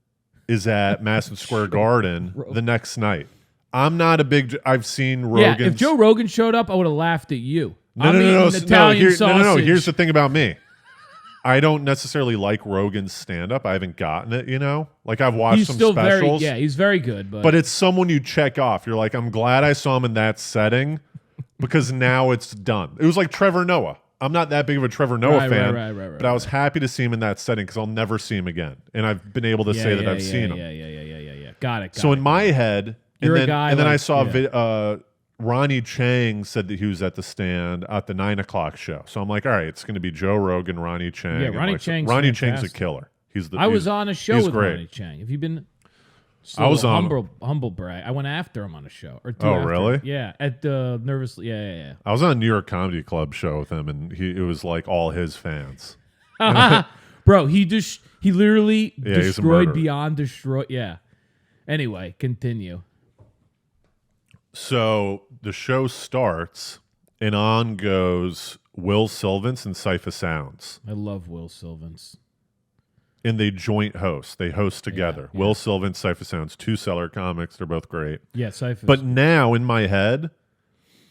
is at Madison Square Garden the next night. I'm not a big... I've seen Rogan... Yeah, if Joe Rogan showed up, I would have laughed at you. No. Here's the thing about me. I don't necessarily like Rogan's stand-up. I haven't gotten it, you know? Like, I've watched some specials. He's very good. But it's someone you check off. You're like, I'm glad I saw him in that setting because now it's done. It was like Trevor Noah. I'm not that big of a Trevor Noah fan, but I was happy to see him in that setting because I'll never see him again. And I've been able to say that I've seen him. Yeah. Got it. So in my head, You're a guy and then I saw Ronnie Chang said that he was at the stand at the 9 o'clock show. So I'm like, all right, it's going to be Joe Rogan, Ronnie Chang. Yeah, Ronnie Chang's a killer. I was on a show with Ronnie Chang. Have you been? I was humble brag. I went after him on a show or 2. Oh, really? Yeah, at the Nervously. Yeah. I was on a New York Comedy Club show with him, and it was like all his fans. Bro, he literally destroyed beyond destroy. Yeah. Anyway, continue. So the show starts, and on goes Will Sylvans and Cypher Sounds. I love Will Sylvans. And they joint host. They host together. Yeah. Will Sylvans, Cypher Sounds, 2 seller comics. They're both great. Yeah, Cypher. But now in my head,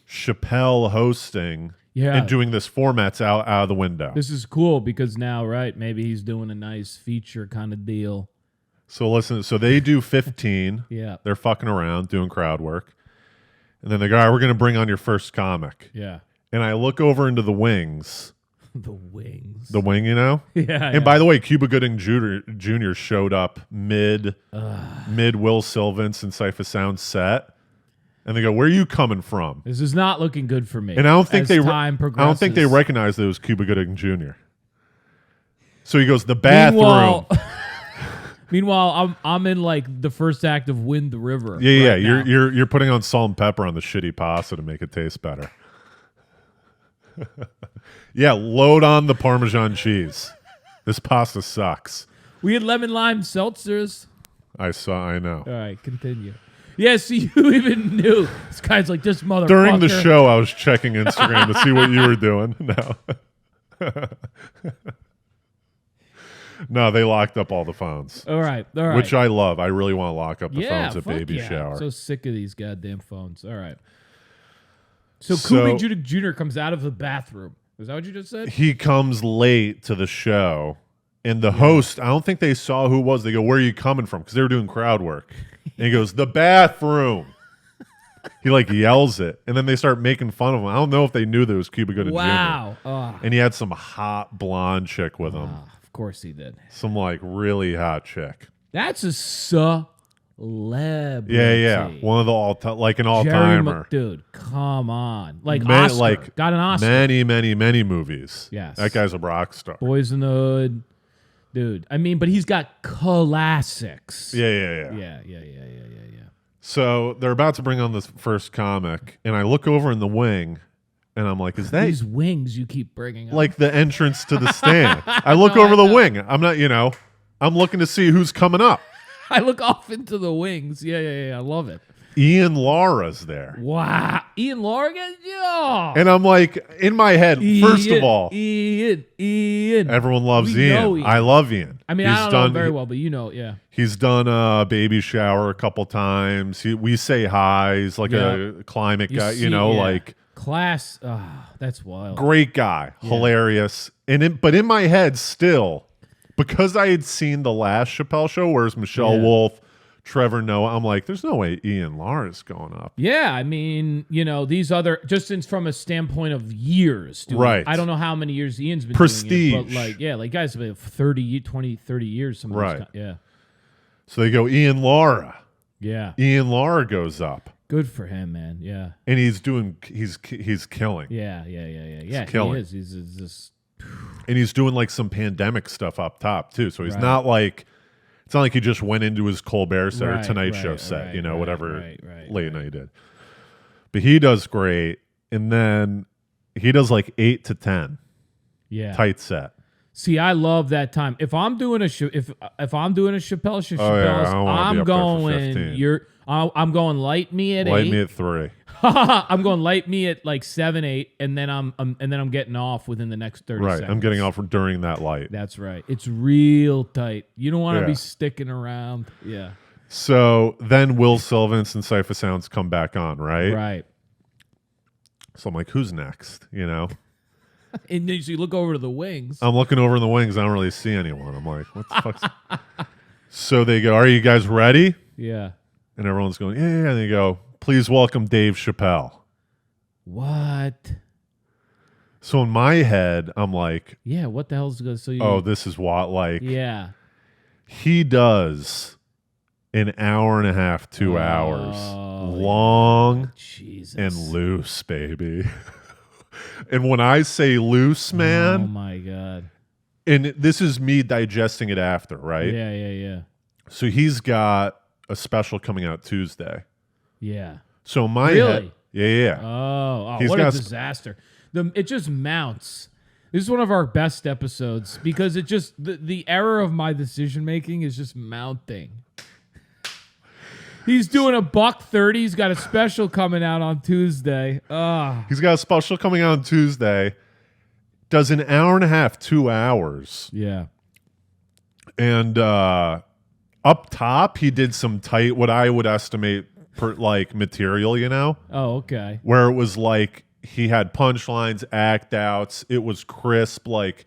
Chappelle hosting and doing this format's out of the window. This is cool because now, maybe he's doing a nice feature kind of deal. So listen, so they do 15. Yeah. They're fucking around, doing crowd work. And then they go, all right, we're going to bring on your first comic. Yeah. And I look over into the wings, The wings. The wing, you know? Yeah. And by the way, Cuba Gooding Jr. showed up mid Will Sylvans and Cypher Sound set. And they go, "Where are you coming from?" This is not looking good for me. And I don't think time progresses. I don't think they recognized that it was Cuba Gooding Jr. So he goes, "The bathroom." Meanwhile, I'm in like the first act of Wind the River. Yeah, right now. You're putting on salt and pepper on the shitty pasta to make it taste better. Yeah, load on the Parmesan cheese. This pasta sucks. We had lemon lime seltzers. I know. All right, continue. Yeah, see, you even knew. This guy's like, this motherfucker. During the show, I was checking Instagram to see what you were doing. No. No, they locked up all the phones. All right. Which I love. I really want to lock up the phones at fuck baby yeah. shower. I'm so sick of these goddamn phones. All right. So Cuba Gooding Jr. comes out of the bathroom. Is that what you just said? He comes late to the show. And the host, I don't think they saw who it was. They go, "Where are you coming from?" Because they were doing crowd work. And he goes, "The bathroom." He like yells it. And then they start making fun of him. I don't know if they knew that it was Cuba Gooding Jr. Wow. And he had some hot blonde chick with him. Of course he did. Some like really hot chick. That's a celebrity. Yeah. One of the all-timer. Dude, come on. Oscar. Got an Oscar. Many movies. Yes. That guy's a rock star. Boys in the Hood. Dude, I mean, but he's got classics. Yeah. Yeah. So they're about to bring on this first comic, and I look over in the wing, and I'm like, "Is that these wings you keep bringing up?" Like the entrance to the stand?" I look over the wing. I'm not, I'm looking to see who's coming up. I look off into the wings. Yeah. I love it. Ian Lara's there. Wow. Ian Lara? Yeah. And I'm like, in my head, first of all, Ian. Everyone loves Ian. I love Ian. I mean, I don't know him very well, but yeah. He's done a baby shower a couple times. We say hi. He's like a climate guy, like class. That's wild. Great guy, hilarious. But in my head, still, because I had seen the last Chappelle show, where it's Michelle Wolf, Trevor Noah, I'm like, there's no way Ian Lara's going up. Yeah, I mean, these other, from a standpoint of years, dude, right? I don't know how many years Ian's been Prestige. doing it, but guys have been 30 years. Some right. Yeah. So they go Ian Lara. Yeah. Ian Lara goes up. Good for him, man. Yeah. And he's killing. Yeah. Killing. He is. He's just. And he's doing like some pandemic stuff up top too. So he's not like. It's not like he just went into his Colbert set or Tonight Show set, whatever late night did. But he does great, and then he does like 8 to 10. Yeah, tight set. See, I love that time. If I'm doing a if I'm doing a Chappelle, I'm going. I'm going light me at 8. Light me at 3. I'm going light me at like 7, 8, and then I'm getting off within the next 30 seconds. Right, I'm getting off during that light. That's right. It's real tight. You don't want to be sticking around. Yeah. So then Will Sylvans and Cypher Sounds come back on, right? Right. So I'm like, who's next? And then you look over to the wings. I'm looking over in the wings. I don't really see anyone. I'm like, what the fuck? So they go, "Are you guys ready?" Yeah. And everyone's going, yeah. And they go, "Please welcome Dave Chappelle." What? So in my head, I'm like, yeah, what the hell's going to... Oh, this is what, like... Yeah. He does an hour and a half, 2 hours. Long and loose, baby. And when I say loose, man... Oh, my God. And this is me digesting it after, right? Yeah. So he's got a special coming out Tuesday. Yeah. So my head... Yeah. Oh, what a disaster. It just mounts. This is one of our best episodes because it just... The error of my decision-making is just mounting. He's doing $130. He's got a special coming out on Tuesday. He's got a special coming out on Tuesday. Does an hour and a half, 2 hours. Yeah. And up top, he did some tight, what I would estimate material, Oh, okay. Where it was like he had punchlines, act outs. It was crisp, like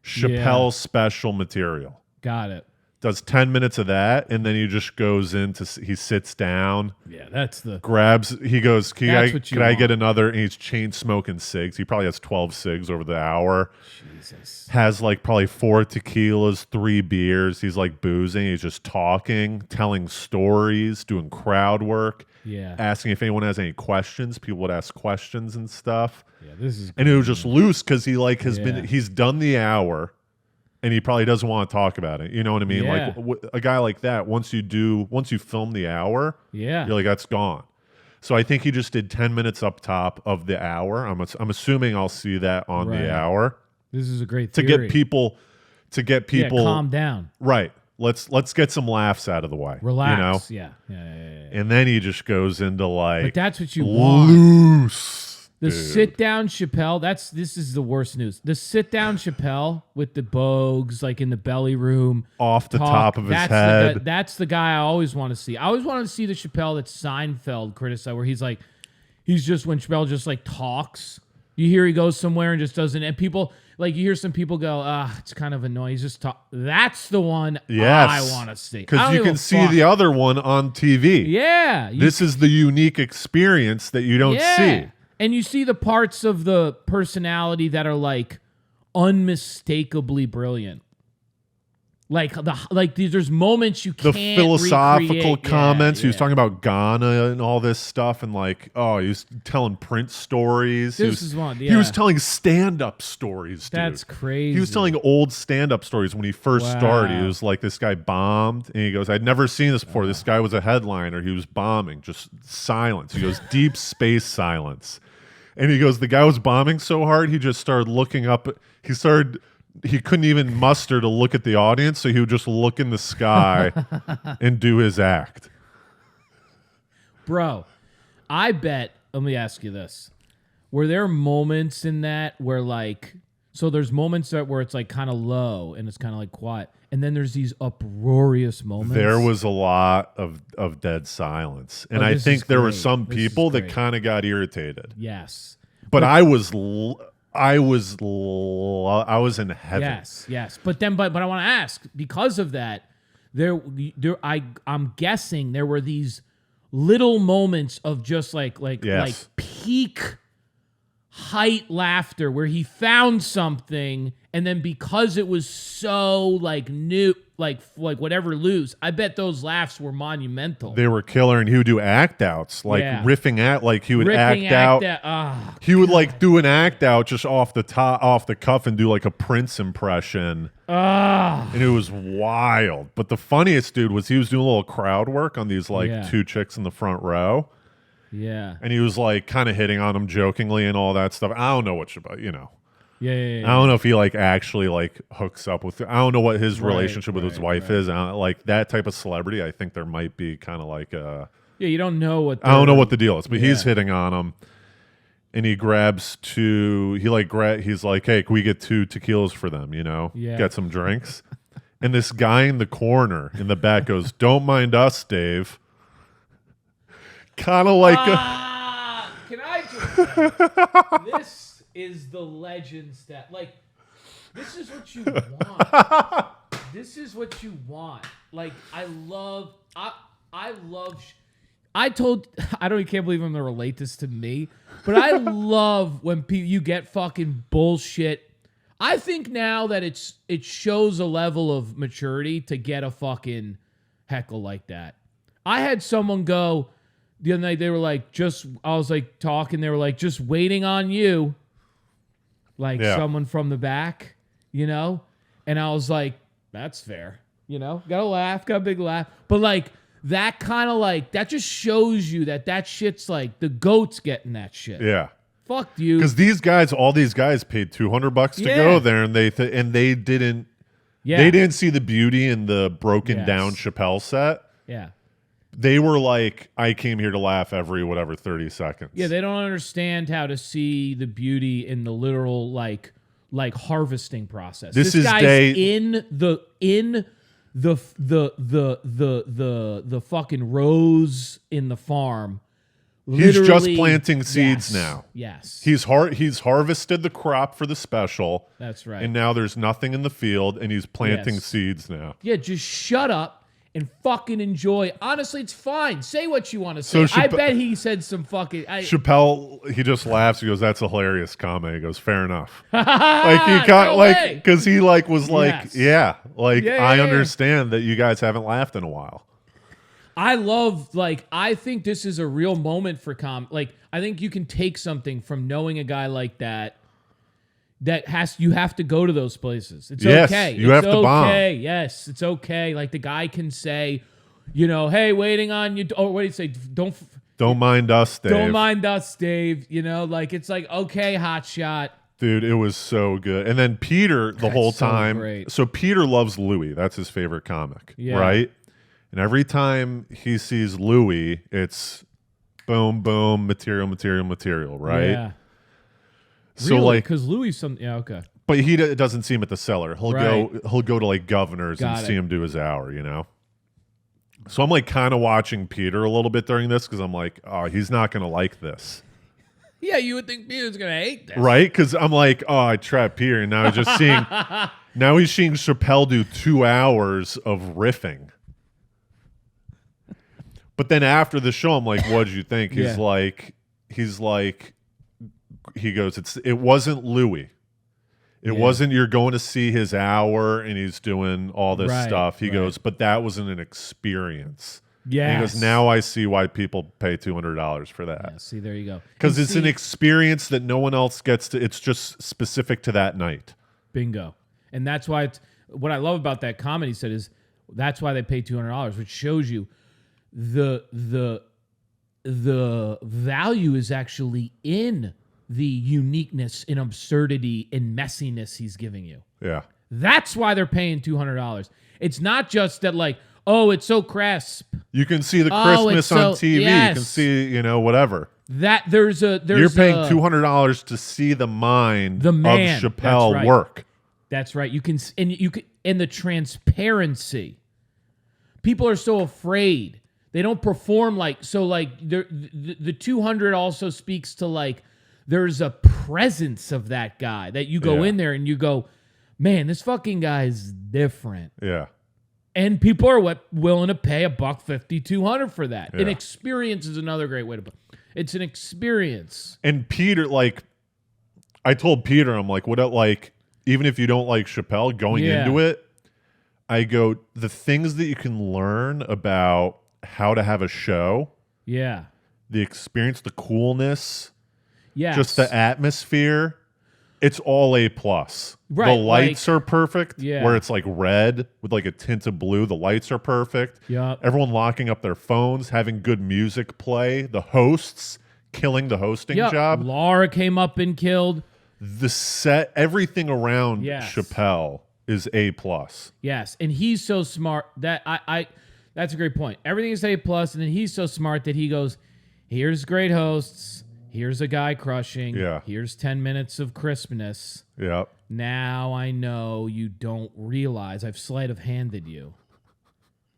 Chappelle special material. Got it. does 10 minutes of that, and then he just goes he sits down. Yeah, that's the he goes, can I get want. another? And he's chain smoking cigs. He probably has 12 cigs over the hour. Jesus. Has like probably 4 tequilas, 3 beers. He's like boozing. He's just talking, telling stories, doing crowd work. Yeah. Asking if anyone has any questions. People would ask questions and stuff. Yeah, this is. And it was just loose because he like he's done the hour. And he probably doesn't want to talk about it. You know what I mean? Yeah. Like a guy like that, once you film the hour, Yeah, you're like, that's gone. So I think he just did 10 minutes up top of the hour. I'm assuming I'll see that on the hour. This is a great theory. To get people calm down. Right. Let's get some laughs out of the way. Relax. You know? Yeah. And then he just goes into like, but that's what you want. Loose. The sit down Chappelle, this is the worst news. The sit down Chappelle with the bogues, like in the belly room. Off the top of his head. That's the guy I always want to see. I always wanted to see the Chappelle that Seinfeld criticized, where he's just when Chappelle just like talks. You hear he goes somewhere and just doesn't, and people, like you hear some people go, it's kind of annoying. He's just talk. That's the one I want to see. Because you can see the other one on TV. Yeah. This is the unique experience that you don't see. And you see the parts of the personality that are like unmistakably brilliant. There's moments you can't the philosophical recreate. comments. He was talking about Ghana and all this stuff, and like, he was telling Prince stories. He was telling stand-up stories. Dude. That's crazy. He was telling old stand-up stories when he first started. He was like, this guy bombed, and he goes, I'd never seen this before. This guy was a headliner. He was bombing, just silence. He goes, deep space silence. And he goes, the guy was bombing so hard, he just started looking up. He couldn't even muster to look at the audience, so he would just look in the sky and do his act. Bro, I bet, let me ask you this. Were there moments in that where like, so there's moments where it's like kind of low and it's kind of like quiet, and then there's these uproarious moments? There was a lot of dead silence. And I think there were some people that kind of got irritated. Yes. But I was in heaven. Yes. But I want to ask, because of that, I'm guessing there were these little moments of just like peak height laughter where he found something, and then because it was so like new, like whatever loose, I bet those laughs were monumental. They were killer, and he would do act outs, like riffing at, like he would act out. He would like do an act out just off the cuff, and do like a Prince impression. And it was wild. But the funniest dude was he was doing a little crowd work on these like 2 chicks in the front row. Yeah. And he was like kind of hitting on them jokingly and all that stuff. I don't know what about, Yeah. I don't know if he like actually like hooks up with. I don't know what his relationship with his wife is. Like that type of celebrity, I think there might be kind of like a. Yeah, you don't know what. I don't know what the deal is, but he's hitting on him, and he grabs 2. He's like, hey, can we get 2 tequilas for them? Get some drinks. And this guy in the corner in the back goes, "Don't mind us, Dave." Kind of like Can I just say, this is the legends that, like, this is what you want. This is what you want. Like, I can't believe I'm going to relate this to me, but I love when you get fucking bullshit. I think now that it shows a level of maturity to get a fucking heckle like that. I had someone go, the other night, they were like, I was like talking, they were like, just waiting on you. Like someone from the back, And I was like, that's fair. Got a laugh, got a big laugh. But like, that kind of like, that just shows you that shit's like, the GOAT's getting that shit. Yeah. Fuck you. Because all these guys paid $200 to go there, and they didn't see the beauty in the broken down Chappelle set. Yeah. They were like, I came here to laugh every 30 seconds. Yeah, they don't understand how to see the beauty in the literal like harvesting process. This guy's in the fucking rows in the farm, He's just Literally, planting seeds yes, now. Yes. He's harvested the crop for the special. That's right. And now there's nothing in the field, and he's planting Yes. seeds now. Yeah, just shut up and fucking enjoy. Honestly, it's fine. Say what you want to So say. I bet he said some fucking... Chappelle, he just laughs. He goes, "That's a hilarious comment." He goes, "Fair enough." Like he No way. like because he like was like, Yes. yeah, like Yeah, I yeah, yeah. understand that you guys haven't laughed in a while. I love, like, I think this is a real moment for like, I think you can take something from knowing a guy like that you have to go to those places. It's Yes, okay. you It's have to bomb. okay. Yes, it's okay. Like, the guy can say, you know, hey, waiting on you. Or what do you say? Don't mind us, Dave. Don't mind us, Dave. You know, like, it's like, okay, hot shot. Dude, it was so good. And then Peter the whole so time. great. So Peter loves Louis. That's his favorite comic, Yeah. right? And every time he sees Louis, it's boom, boom, material, right? Yeah. So Really? like, Because Louis, yeah, okay. but doesn't see him at the cellar. He'll go to like Governors and Got see it. him do his hour, you know. So I'm like kind of watching Peter a little bit during this because I'm like, oh, he's not gonna like this. Yeah, you would think Peter's gonna hate this, Right? Because I'm like, oh, I trapped Peter, and now he's seeing Chappelle do 2 hours of riffing. But then after the show, I'm like, what'd you think? He's like, he goes, it wasn't Louis. It wasn't you're going to see his hour and he's doing all this stuff. He goes, but that wasn't an experience. Yeah. He goes, now I see why people pay $200 for that. Yeah, see, there you go. Because it's an experience that no one else gets to. It's just specific to that night. Bingo. And that's why what I love about that comment he said is that's why they pay $200, which shows you the value is actually in the uniqueness and absurdity and messiness he's giving you. Yeah. That's why they're paying $200. It's not just that, like, oh, it's so crisp. You can see the crispness on TV. Yes. You can see, whatever. That there's You're paying $200 to see the mind of Chappelle work. That's right. You can and the transparency. People are so afraid. They don't perform the 200 also speaks to like there's a presence of that guy that you go in there and you go, man, this fucking guy's different. Yeah. And people are willing to pay $150, $200 for that. Yeah. An experience is another great way to put it. It's an experience. And Peter, like, I told Peter, I'm like, even if you don't like Chappelle going into it, I go, the things that you can learn about how to have a show, the experience, the coolness, just the atmosphere, it's all A+. Right, the lights are perfect, where it's like red with like a tint of blue. The lights are perfect. Yep. Everyone locking up their phones, having good music play. The hosts killing the hosting job. Laura came up and killed. The set, everything around Chappelle is A+. Yes, and he's so smart that that's a great point. Everything is A+, and then he's so smart that he goes, here's great hosts, here's a guy crushing, here's 10 minutes of crispness. Yep. Now I know you don't realize I've sleight of handed you.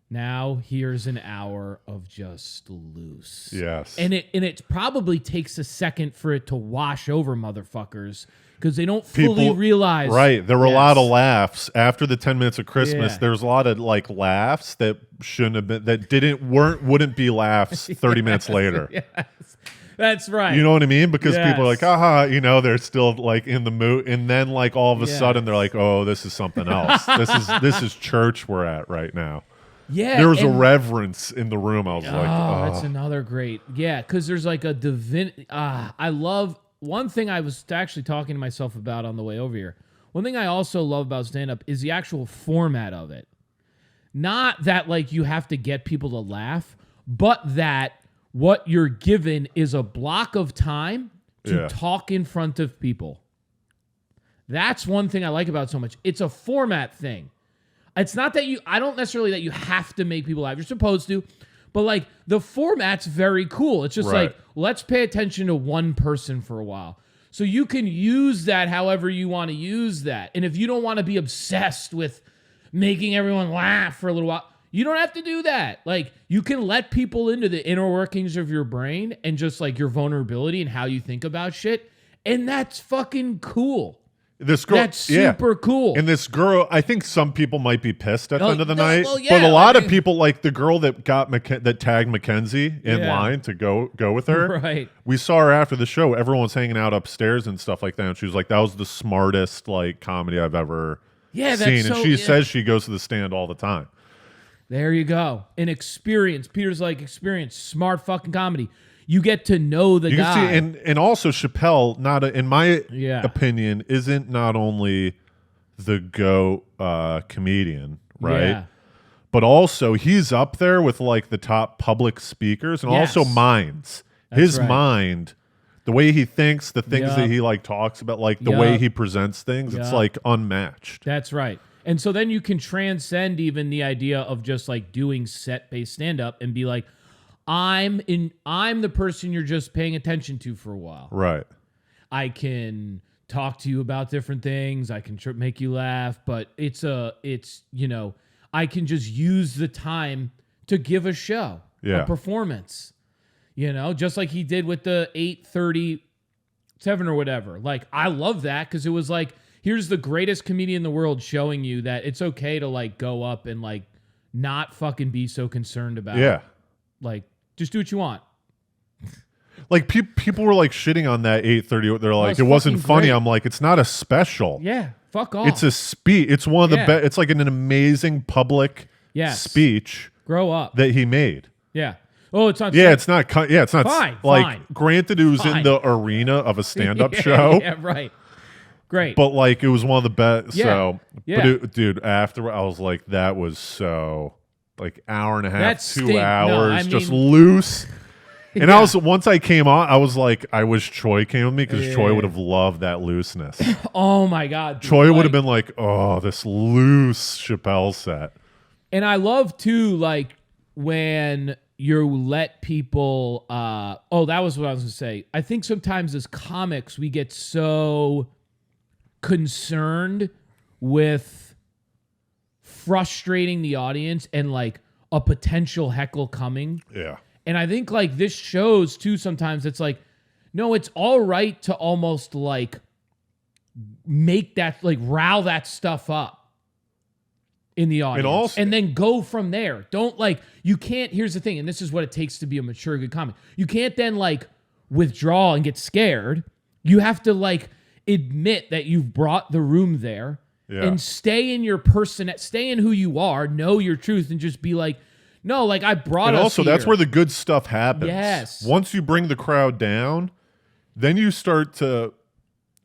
Now here's an hour of just loose. Yes. And it probably takes a second for it to wash over motherfuckers because they don't fully realize. Right. There were a lot of laughs after the 10 minutes of Christmas. Yeah. There's a lot of like laughs that shouldn't have been, that wouldn't be laughs 30 minutes later. Yes. That's right. You know what I mean? Because people are like, aha, they're still like in the mood, and then like all of a sudden they're like, oh, this is something else. This is church we're at right now. Yeah, there was a reverence in the room. I was like, oh, that's another great, because there's like a I love one thing I was actually talking to myself about on the way over here. One thing I also love about stand-up is the actual format of it. Not that like you have to get people to laugh, but that what you're given is a block of time to talk in front of people. That's one thing I like about it so much. It's a format thing. It's not that I don't necessarily that you have to make people laugh. You're supposed to, but like the format's very cool. It's just like, let's pay attention to one person for a while. So you can use that however you want to use that. And if you don't want to be obsessed with making everyone laugh for a little while, You don't have to do that. Like, you can let people into the inner workings of your brain and just like your vulnerability and how you think about shit. And that's fucking cool. This girl, that's super cool. And this girl, I think some people might be pissed at the end of the night, well, yeah, but a lot of people, like the girl that that tagged Mackenzie in Yeah. line to go with her. Right. We saw her after the show. Everyone was hanging out upstairs and stuff like that. And she was like, "That was the smartest like comedy I've ever seen." And she says she goes to the stand all the time. There you go. An experience. Peter's like, experience. Smart fucking comedy. You get to know the guy. Can see, and also Chappelle, in my opinion, isn't not only the GOAT comedian, right? Yeah. But also he's up there with like the top public speakers, and also minds. His mind, the way he thinks, the things that he like talks about, like the way he presents things, it's like unmatched. That's right. And so then you can transcend even the idea of just like doing set-based stand-up and be like, I'm the person you're just paying attention to for a while. Right. I can talk to you about different things. I can make you laugh, but it's I can just use the time to give a show, a performance, just like he did with the 8:37 or whatever. Like, I love that because it was like, here's the greatest comedian in the world showing you that it's okay to like go up and like not fucking be so concerned about like, just do what you want. Like people were like shitting on that 8:30. They're like, it wasn't funny. Great. I'm like, it's not a special. Yeah, fuck off. It's a speech. It's one of the best. It's like an amazing public speech. Grow up that he made. Yeah. Oh, it's not. Yeah, it's not. Yeah, it's not. Fine. Like, fine. Granted, it was in the arena of a stand-up show. Yeah, right. Great. But like, it was one of the best. Yeah. So, yeah. But dude, after I was like, that was so like hour and a half, 2 hours, no, I just mean, loose. And I was once I came on, I was like, I wish Troy came with me because Troy would have loved that looseness. Oh my God, dude. Troy would have been like, oh, this loose Chappelle set. And I love too, like when you let people. That was what I was gonna say. I think sometimes as comics we get so concerned with frustrating the audience and like a potential heckle coming. Yeah. And I think like this shows too sometimes it's like, no, it's all right to almost like make that, like rile that stuff up in the audience. And then go from there. Don't like, you can't, here's the thing, and this is what it takes to be a mature, good comic. You can't then like withdraw and get scared. You have to like admit that you've brought the room there and stay in your person, stay in who you are, know your truth, and just be like, no, like I brought us also, here. that's where the good stuff happens. Yes. Once you bring the crowd down, then you start to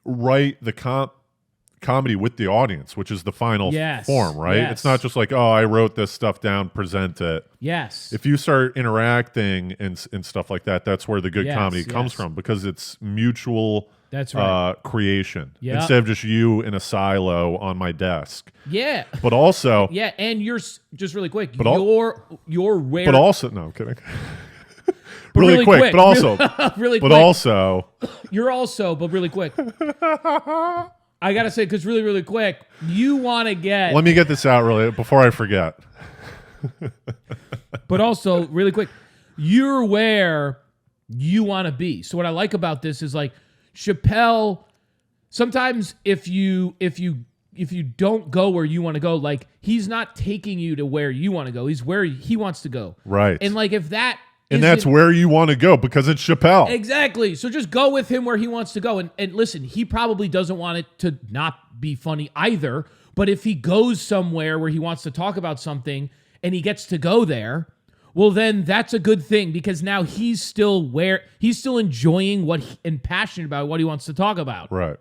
write the comedy with the audience, which is the final form, right? Yes. It's not just like, oh, I wrote this stuff down, present it. Yes. If you start interacting and stuff like that, that's where the good comedy comes from, because it's mutual creation instead of just you in a silo on my desk. Yeah. But also... Yeah, and you're just really quick. But you're where... But also... No, I'm kidding. really quick, but also... really but quick. also... You're also, but really quick. I got to say, because really, really quick, you want to get... Let me get this out really before I forget. But also, really quick, you're where you want to be. So what I like about this is like Chappelle, sometimes if you don't go where you want to go, like he's not taking you to where you want to go. He's where he wants to go. Right. And like if that... And that's where you want to go because it's Chappelle. Exactly. So just go with him where he wants to go. And listen, he probably doesn't want it to not be funny either. But if he goes somewhere where he wants to talk about something and he gets to go there, well, then that's a good thing because now he's still enjoying and passionate about what he wants to talk about. Right.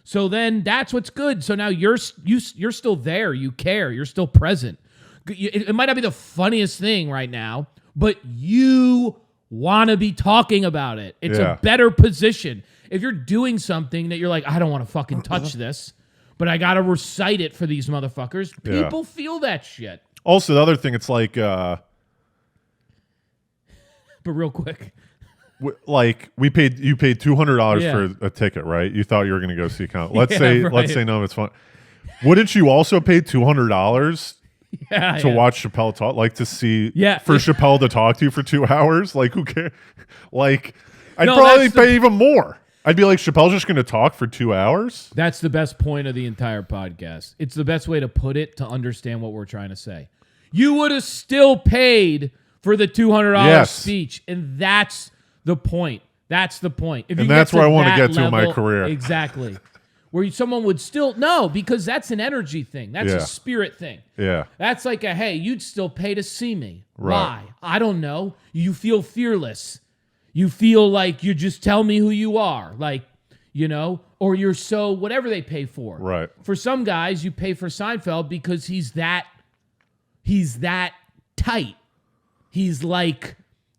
So then that's what's good. So now you're still there. You care. You're still present. It might not be the funniest thing right now, but you want to be talking about it. It's a better position. If you're doing something that you're like, I don't want to fucking touch this, but I got to recite it for these motherfuckers, people feel that shit. Also, the other thing, it's like... but real quick. You paid $200 for a ticket, right? You thought you were going to go see a concert. Let's say none of it's fun. Wouldn't you also pay $200 to watch Chappelle talk, like to see for Yeah. Chappelle to talk to you for 2 hours. Like, who cares? Like, I'd No, probably pay even more. I'd be like, Chappelle's just going to talk for 2 hours? That's the best point of the entire podcast. It's the best way to put it to understand what we're trying to say. You would have still paid for the $200 speech, and that's the point. That's the point. If and that's where I want to get to in my career. Exactly. Where someone would still, no, because that's an energy thing. That's a spirit thing. Yeah. That's like a, hey, you'd still pay to see me. Right. Why? I don't know. You feel fearless. You feel like you just tell me who you are. Like, you know, or you're so, whatever they pay for. Right. For some guys, you pay for Seinfeld because he's that tight. He's like,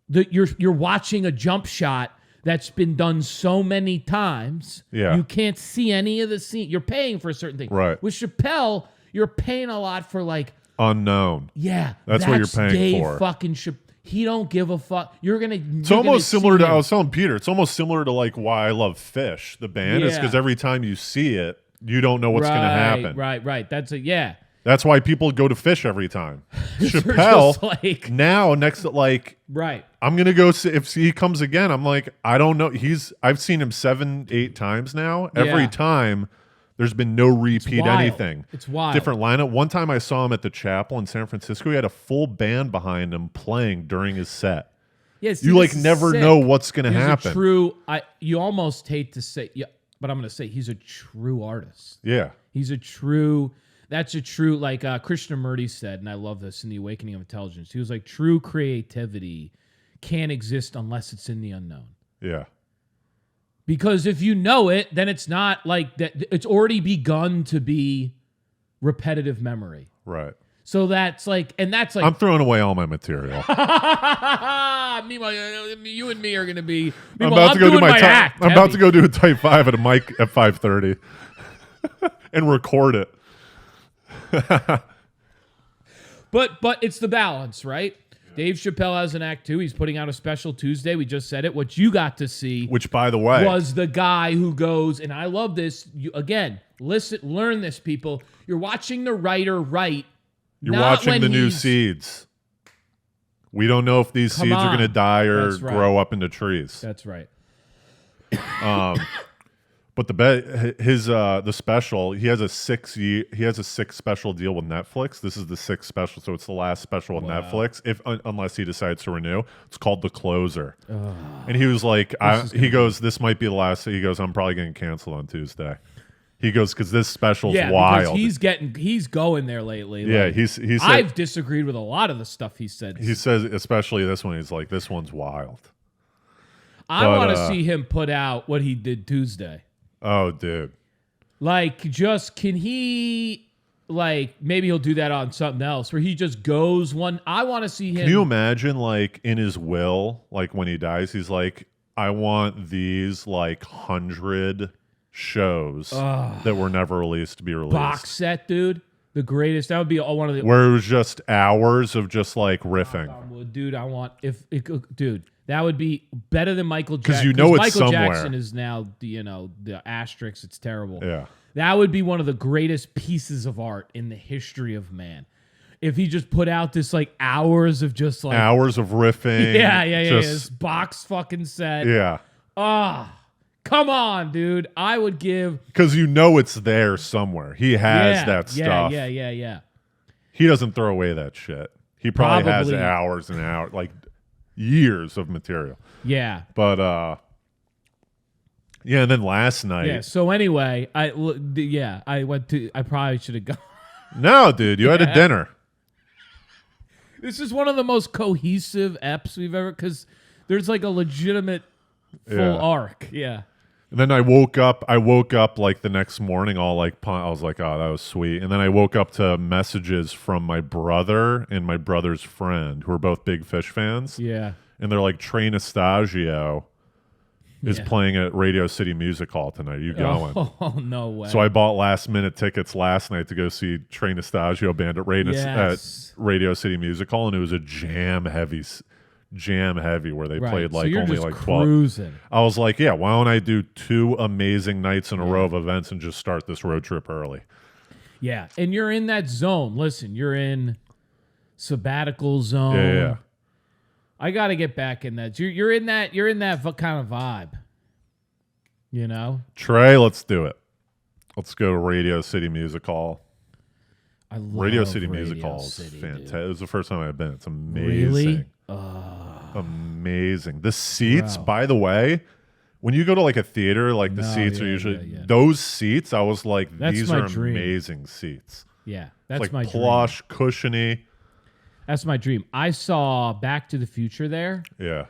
you're watching a jump shot that's been done so many times. Yeah. You can't see any of the scene. You're paying for a certain thing. Right. With Chappelle, you're paying a lot for like unknown. Yeah. That's what you're paying Dave for. Fucking he don't give a fuck. It's almost similar to, I was telling Peter, it's almost similar to like Why I Love Fish, the band, is because every time you see it, you don't know what's going to happen. Right. That's yeah. That's why people go to Fish every time. Chappelle, like, now next to like, right. I'm gonna go see if he comes again. I'm like, I don't know. I've seen him 7-8 times now. Every time, there's been no repeat anything. It's wild. Different lineup. One time I saw him at the Chapel in San Francisco. He had a full band behind him playing during his set. Yes, you like never know what's gonna happen. You almost hate to say, but I'm gonna say he's a true artist. Yeah, That's a true, like Krishnamurti said, and I love this in The Awakening of Intelligence. He was like, true creativity can't exist unless it's in the unknown. Yeah. Because if you know it, then it's not like that. It's already begun to be repetitive memory. Right. So that's like, I'm throwing away all my material. Meanwhile, you and me are going to be. I'm about to go do my act. I'm about to go do a type 5 at a mic at 5:30 and record it. But it's the balance, right? Dave Chappelle has an act 2. He's putting out a special Tuesday. We just said it. What you got to see, which by the way was the guy who goes, and I love this. Again, learn this, people. You're watching the writer write. You're watching the new seeds. We don't know if these seeds are going to die or grow up into trees. That's right. But the special, he has a 6 special deal with Netflix. This is the 6th special, so it's the last special with Netflix, unless he decides to renew. It's called The Closer. And he was like, this might be the last. He goes, I'm probably getting canceled on Tuesday. He goes, because this special's wild. Because he's going there lately. Yeah, like, he said, I've disagreed with a lot of the stuff he said. He says, especially this one, he's like, this one's wild. I want to see him put out what he did Tuesday. Oh, dude. Like, can he, like, maybe he'll do that on something else where he just goes I want to see him. Can you imagine, like, in his will, like, when he dies, he's like, I want these, like, 100 shows that were never released to be released. Box set, dude. The greatest. That would be one of the. Where it was just hours of just, like, riffing. Dude, dude. That would be better than Michael Jackson. Because you know it's Michael somewhere. Jackson is now the asterisk. It's terrible. Yeah. That would be one of the greatest pieces of art in the history of man. If he just put out this like hours of just like hours of riffing. Yeah. This box fucking set. Yeah. Come on, dude. I would give, because you know it's there somewhere. He has that stuff. Yeah. He doesn't throw away that shit. He probably has hours and hours, like years of material. Yeah. But and then last night. Yeah. So anyway, I probably should have gone. No, dude, you had a dinner. This is one of the most cohesive eps we've ever, because there's like a legitimate full arc. Yeah. And then I woke up like the next morning all like, I was like, oh, that was sweet. And then I woke up to messages from my brother and my brother's friend, who are both big Fish fans. Yeah. And they're like, Trey Anastasio is playing at Radio City Music Hall tonight. Are you going? Oh, no way. So I bought last minute tickets last night to go see Trey Anastasio band at Radio City Music Hall. And it was a jam heavy where they played like only like 12. Cruising. I was like, why don't I do 2 amazing nights in a row of events and just start this road trip early? Yeah, and you're in that zone. Listen, you're in sabbatical zone. Yeah. I got to get back in that. You're in that. You're in that kind of vibe. You know, Trey, let's do it. Let's go to Radio City Music Hall. I love Radio City Music Hall is fantastic. It was the first time I've been. It's amazing. Really? Amazing. The seats, by the way, when you go to like a theater, like the seats are usually those seats. I was like, these are amazing seats. Yeah, that's like my plush, dream. cushiony. That's my dream. I saw Back to the Future there. Yeah.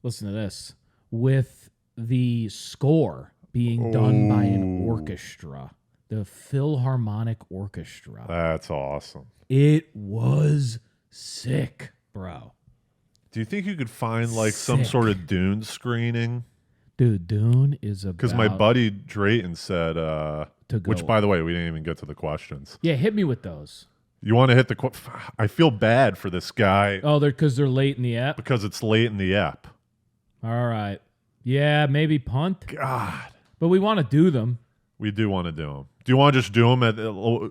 Listen to this. With the score being done by an orchestra, the Philharmonic Orchestra. That's awesome. It was sick, bro. Do you think you could find like some sort of Dune screening? Dude, Dune is about... Because my buddy Drayton said, which by the way, we didn't even get to the questions. Yeah, hit me with those. You want to hit the... I feel bad for this guy. Oh, because they're late in the app? Because it's late in the app. All right. Yeah, maybe punt. God. But we want to do them. We do want to do them. Do you want to just do them?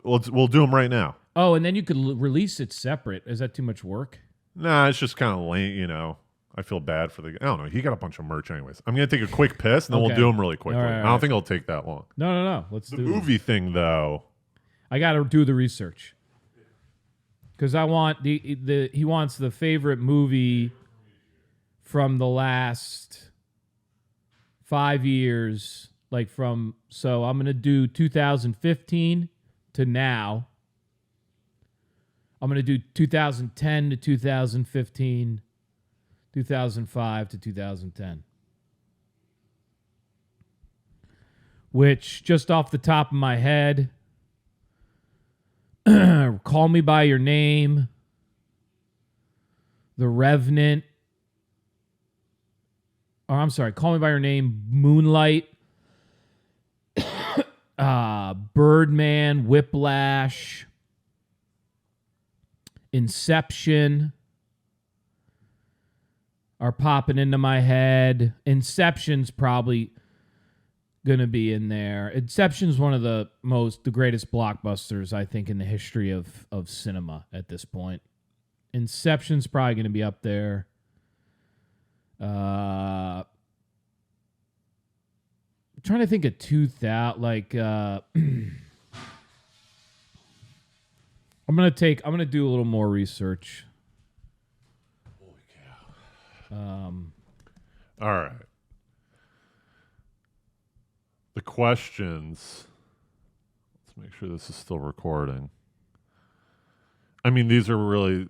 We'll do them right now. Oh, and then you could release it separate. Is that too much work? Nah, it's just kind of late, you know. I feel bad for the guy. I don't know. He got a bunch of merch anyways. I'm going to take a quick piss, and then we'll do them really quickly. Right. I don't think it'll take that long. No. Let's do the movie thing, though. I got to do the research. Because I want he wants the favorite movie from the last 5 years. So I'm going to do 2015 to now. I'm going to do 2010 to 2015, 2005 to 2010. Which, just off the top of my head, Call Me By Your Name, The Revenant, Call Me By Your Name, Moonlight, Birdman, Whiplash, Inception are popping into my head. Inception's probably going to be in there. Inception's one of the greatest blockbusters, I think, in the history of cinema at this point. Inception's probably going to be up there. I'm trying to think of 2000, I'm gonna do a little more research. Holy cow. All right. The questions. Let's make sure this is still recording. I mean, these are really.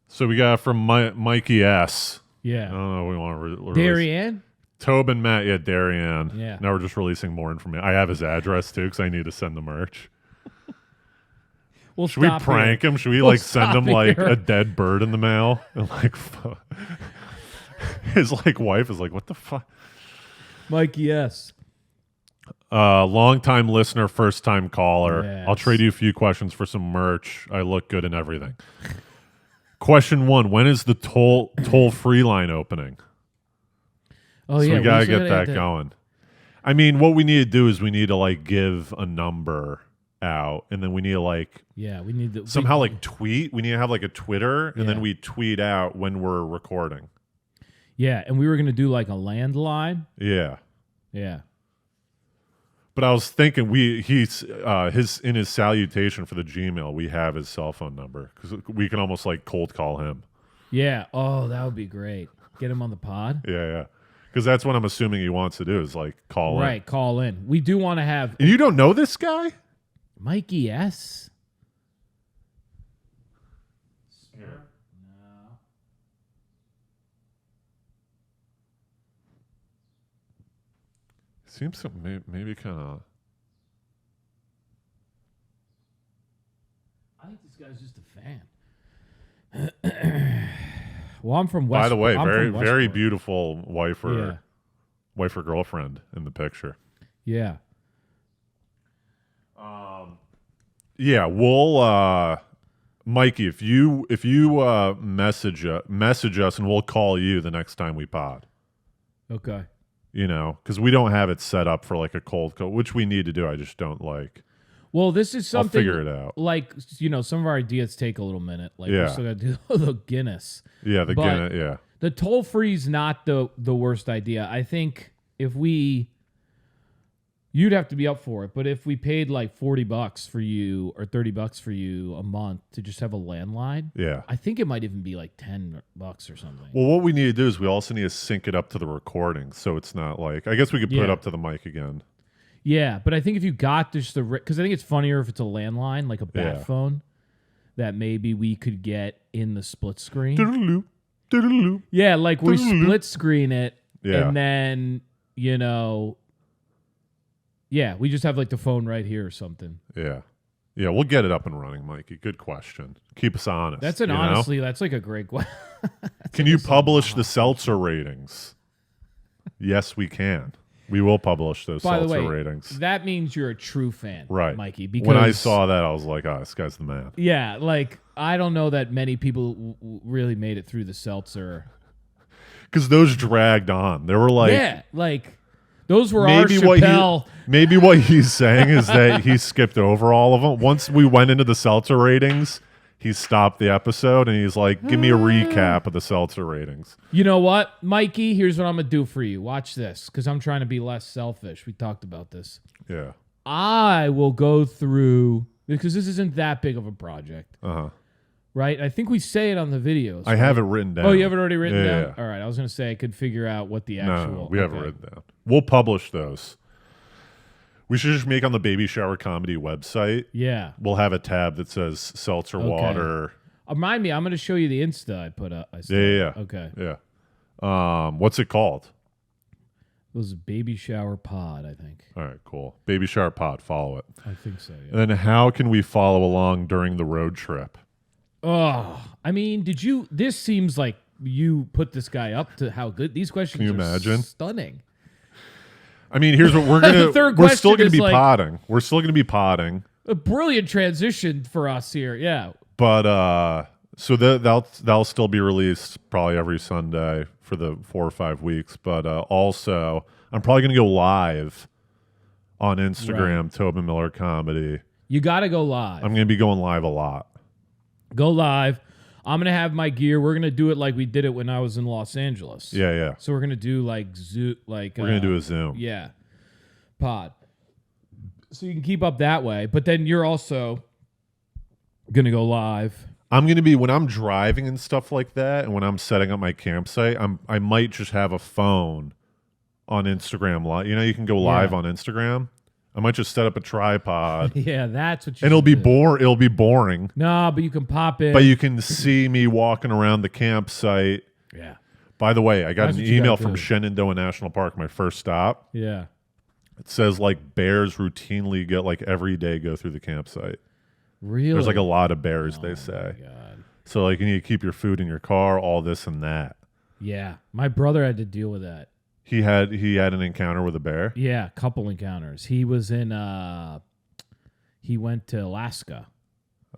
So we got from Mikey S. Yeah. I don't know. We want to release. Darien? Tobe and Matt. Yeah, Darien. Yeah. Now we're just releasing more information. I have his address too because I need to send the merch. Should we prank him? Should we send him a dead bird in the mail? And his wife is like, what the fuck? Mikey, yes. Long-time listener, first-time caller. Yes. I'll trade you a few questions for some merch. I look good in everything. Question 1, when is the toll-free line opening? Oh, so yeah. we got to get that going. I mean, what we need to do is we need to give a number out, and then we need to we need to somehow tweet. We need to have a Twitter, and then we tweet out when we're recording. Yeah, and we were gonna do a landline. Yeah. But I was thinking he's in his salutation for the Gmail, we have his cell phone number because we can almost cold call him. Yeah. Oh, that would be great. Get him on the pod. Yeah. Because that's what I'm assuming he wants to do is call in. Right, call in. We do want to have. And you don't know this guy? Mikey S. Here. No. Seems so maybe kind of. I think this guy's just a fan. Well, I'm from West. By the way, very beautiful wife or girlfriend in the picture. Yeah. Yeah, we'll Mikey, if you message us and we'll call you the next time we pod. Okay. You know, because we don't have it set up for like a cold call, which we need to do. I just don't like. Well, this is something. I'll figure it out. Like, some of our ideas take a little minute. Like, Yeah. we still got to do the Guinness. Yeah, the Guinness. Yeah. The toll free is not the worst idea. I think you'd have to be up for it. But if we paid like $40 for you or $30 for you a month to just have a landline, Yeah. I think it might even be like $10 or something. Well, what we need to do is we also need to sync it up to the recording, so it's not like. I guess we could put it up to the mic again. Yeah, but I think if you got just because I think it's funnier if it's a landline, like a bat phone, that maybe we could get in the split screen. Doodle-loop, doodle-loop. Yeah, like we split screen it, Yeah. and then we just have like the phone right here or something. Yeah. Yeah, we'll get it up and running, Mikey. Good question. Keep us honest. That's that's like a great question. Can you publish the seltzer ratings? Yes, we can. We will publish those seltzer ratings. That means you're a true fan, right, Mikey? Because when I saw that, I was like, oh, this guy's the man. Yeah, like I don't know that many people really made it through the seltzer. Because those dragged on. They were like... Yeah, like... Those were our Chappelle. Maybe what he's saying is that he skipped over all of them. Once we went into the seltzer ratings, he stopped the episode and he's like, give me a recap of the seltzer ratings. You know what, Mikey? Here's what I'm going to do for you. Watch this, because I'm trying to be less selfish. We talked about this. Yeah. I will go through, because this isn't that big of a project. Uh-huh. Right? I think we say it on the videos. I have it written down. Oh, you have it already written down? Yeah. All right. I was going to say I could figure out what the actual... No, we have it written down. We'll publish those. We should just make on the Baby Shower Comedy website. Yeah. We'll have a tab that says seltzer water. Remind me, I'm going to show you the Insta I put up. Yeah. Okay. Yeah. What's it called? It was Baby Shower Pod, I think. All right, cool. Baby Shower Pod. Follow it. I think so, yeah. And then how can we follow along during the road trip? Oh, I mean, this seems like you put this guy up to how good these questions Can you are imagine? Stunning. I mean, here's what we're going to, we're still going to be like, podding. We're still going to be podding. A brilliant transition for us here. Yeah. But, so that'll still be released probably every Sunday for the 4 or 5 weeks. But, also I'm probably going to go live on Instagram, right. Tobin Miller Comedy. You got to go live. I'm going to be going live a lot. Go live. I'm going to have my gear. We're going to do it like we did it when I was in Los Angeles. Yeah, yeah. So we're going to do like we're going to do a Zoom. Yeah. Pod. So you can keep up that way, but then you're also going to go live. I'm going to be, when I'm driving and stuff like that, and when I'm setting up my campsite, I might just have a phone on Instagram live. You know, you can go live on Instagram. I might just set up a tripod. Yeah, that's what you And it'll be boring. No, but you can pop in. But you can see me walking around the campsite. Yeah. By the way, I got an email from Shenandoah National Park, my first stop. Yeah. It says like bears routinely every day go through the campsite. Really? There's like a lot of bears, they say. My God. So like you need to keep your food in your car, all this and that. Yeah. My brother had to deal with that. He had an encounter with a bear? Yeah, a couple encounters. He was in he went to Alaska.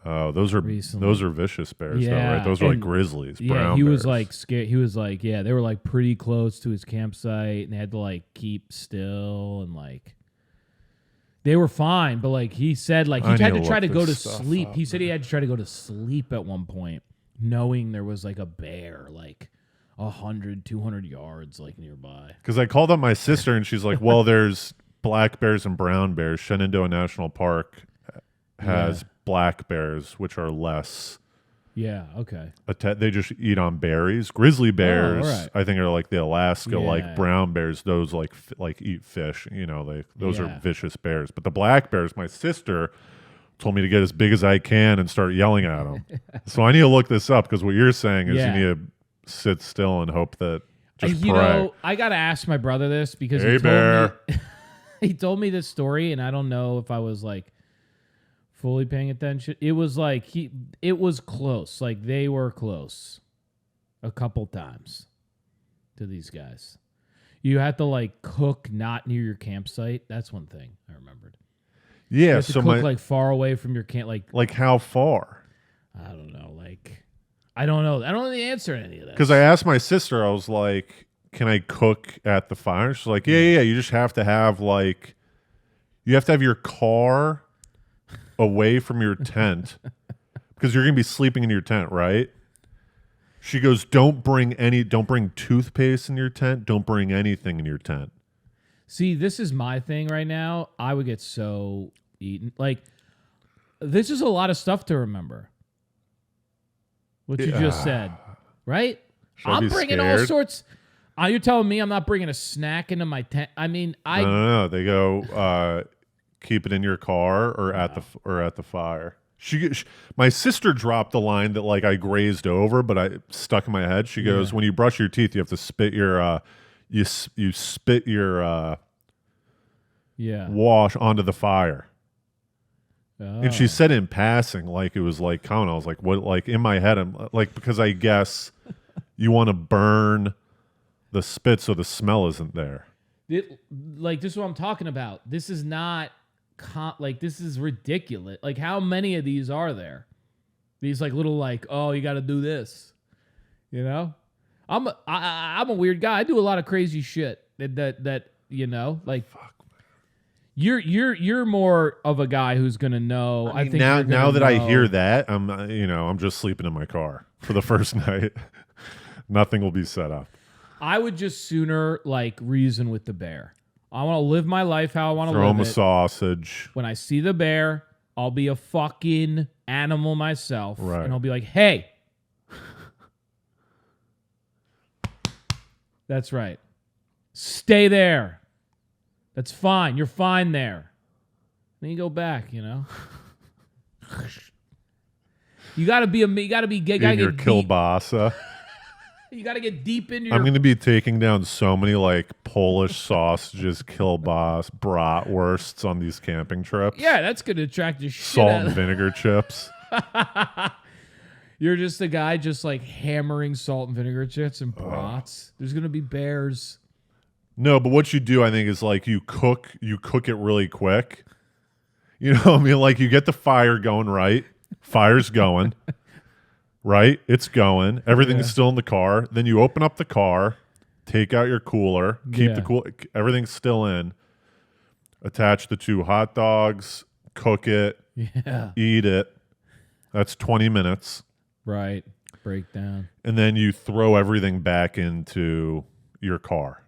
Oh, those are vicious bears though, right? Those are like grizzlies, brown he bears. Was like scared. He was like, they were like pretty close to his campsite and they had to like keep still and like they were fine, but like he said like he had to try to go to sleep. He said he had to try to go to sleep at one point knowing there was like a bear like 100, 200 yards like nearby. Because I called up my sister and she's like, well, there's black bears and brown bears. Shenandoah National Park has black bears, which are less. Yeah, okay. They just eat on berries. Grizzly bears, I think, are like the Alaska, like brown bears. Those like eat fish. You know, those are vicious bears. But the black bears, my sister told me to get as big as I can and start yelling at them. So I need to look this up because what you're saying is you need to sit still and hope that just you pray. Know, I gotta ask my brother this because he told me this story and I don't know if I was like fully paying attention. It was like it was close. Like they were close a couple times to these guys. You had to like cook not near your campsite. That's one thing I remembered. Yeah, you had to cook like far away from your camp. Like how far? I don't know. Like I don't know. I don't know the answer to any of that. Because I asked my sister, I was like, can I cook at the fire? She's like, yeah. You just have to have like, you have to have your car away from your tent because you're going to be sleeping in your tent, right? She goes, don't bring toothpaste in your tent. Don't bring anything in your tent. See, this is my thing right now. I would get so eaten. Like, this is a lot of stuff to remember. What you just said, right? I'm bringing all sorts. You're telling me I'm not bringing a snack into my tent? I mean, No. They go, keep it in your car or at the fire. My sister dropped the line that like I grazed over, but I stuck in my head. She goes, when you brush your teeth, you have to spit your you spit your wash onto the fire. And she said in passing, like it was like common. I was like, what? Like in my head, I'm like, because I guess you want to burn the spit so the smell isn't there. Like this is what I'm talking about. This is not. Like this is ridiculous. Like how many of these are there? These like little like, oh, you got to do this. You know, I'm a weird guy. I do a lot of crazy shit that you know, like fuck. You're more of a guy who's gonna know. I think now that I hear that, I'm just sleeping in my car for the first night. Nothing will be set up. I would just sooner like reason with the bear. I want to live my life how I want to live it. Throw him a sausage. When I see the bear, I'll be a fucking animal myself. Right. And I'll be like, hey. That's right. Stay there. That's fine. You're fine there. Then you go back, you know. You gotta be your kielbasa. You got to get deep into your... I'm going to be taking down so many like Polish sausages, kielbasa, bratwursts on these camping trips. Yeah, that's going to attract the shit Salt out and vinegar chips. You're just a guy just like hammering salt and vinegar chips and brats. There's going to be bears. No, but what you do, I think, is like you cook it really quick. You know what I mean? Like you get the fire going right. Fire's going. Right? It's going. Everything's still in the car. Then you open up the car, take out your cooler, keep everything's still in. Attach the 2 hot dogs, cook it, eat it. That's 20 minutes. Right. Breakdown. And then you throw everything back into your car.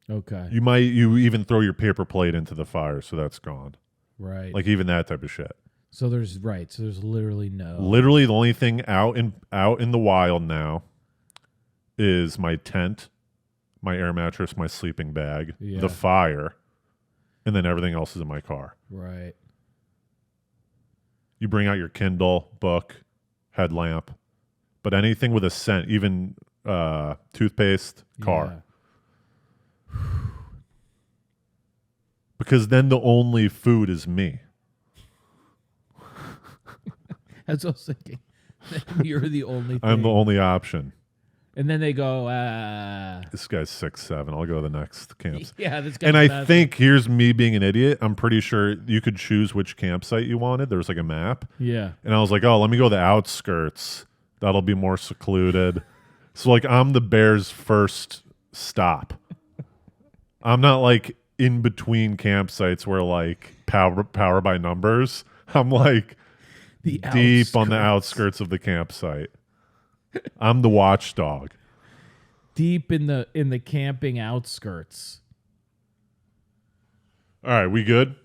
Okay. You even throw your paper plate into the fire, so that's gone. Right. Like even that type of shit. So there's literally no. Literally the only thing out in the wild now is my tent, my air mattress, my sleeping bag, the fire, and then everything else is in my car. Right. You bring out your Kindle, book, headlamp, but anything with a scent, even toothpaste, car. Yeah. Because then the only food is me. That's what I was thinking. You're the only thing. I'm the only option. And then they go, this guy's 6'7". I'll go to the next camp. Yeah, this guy. And I think, here's me being an idiot. I'm pretty sure you could choose which campsite you wanted. There was like a map. Yeah. And I was like, oh, let me go to the outskirts. That'll be more secluded. So like I'm the bear's first stop. I'm not like in between campsites where like power by numbers. I'm like deep on the outskirts of the campsite. I'm the watchdog. Deep in the camping outskirts. All right, we good?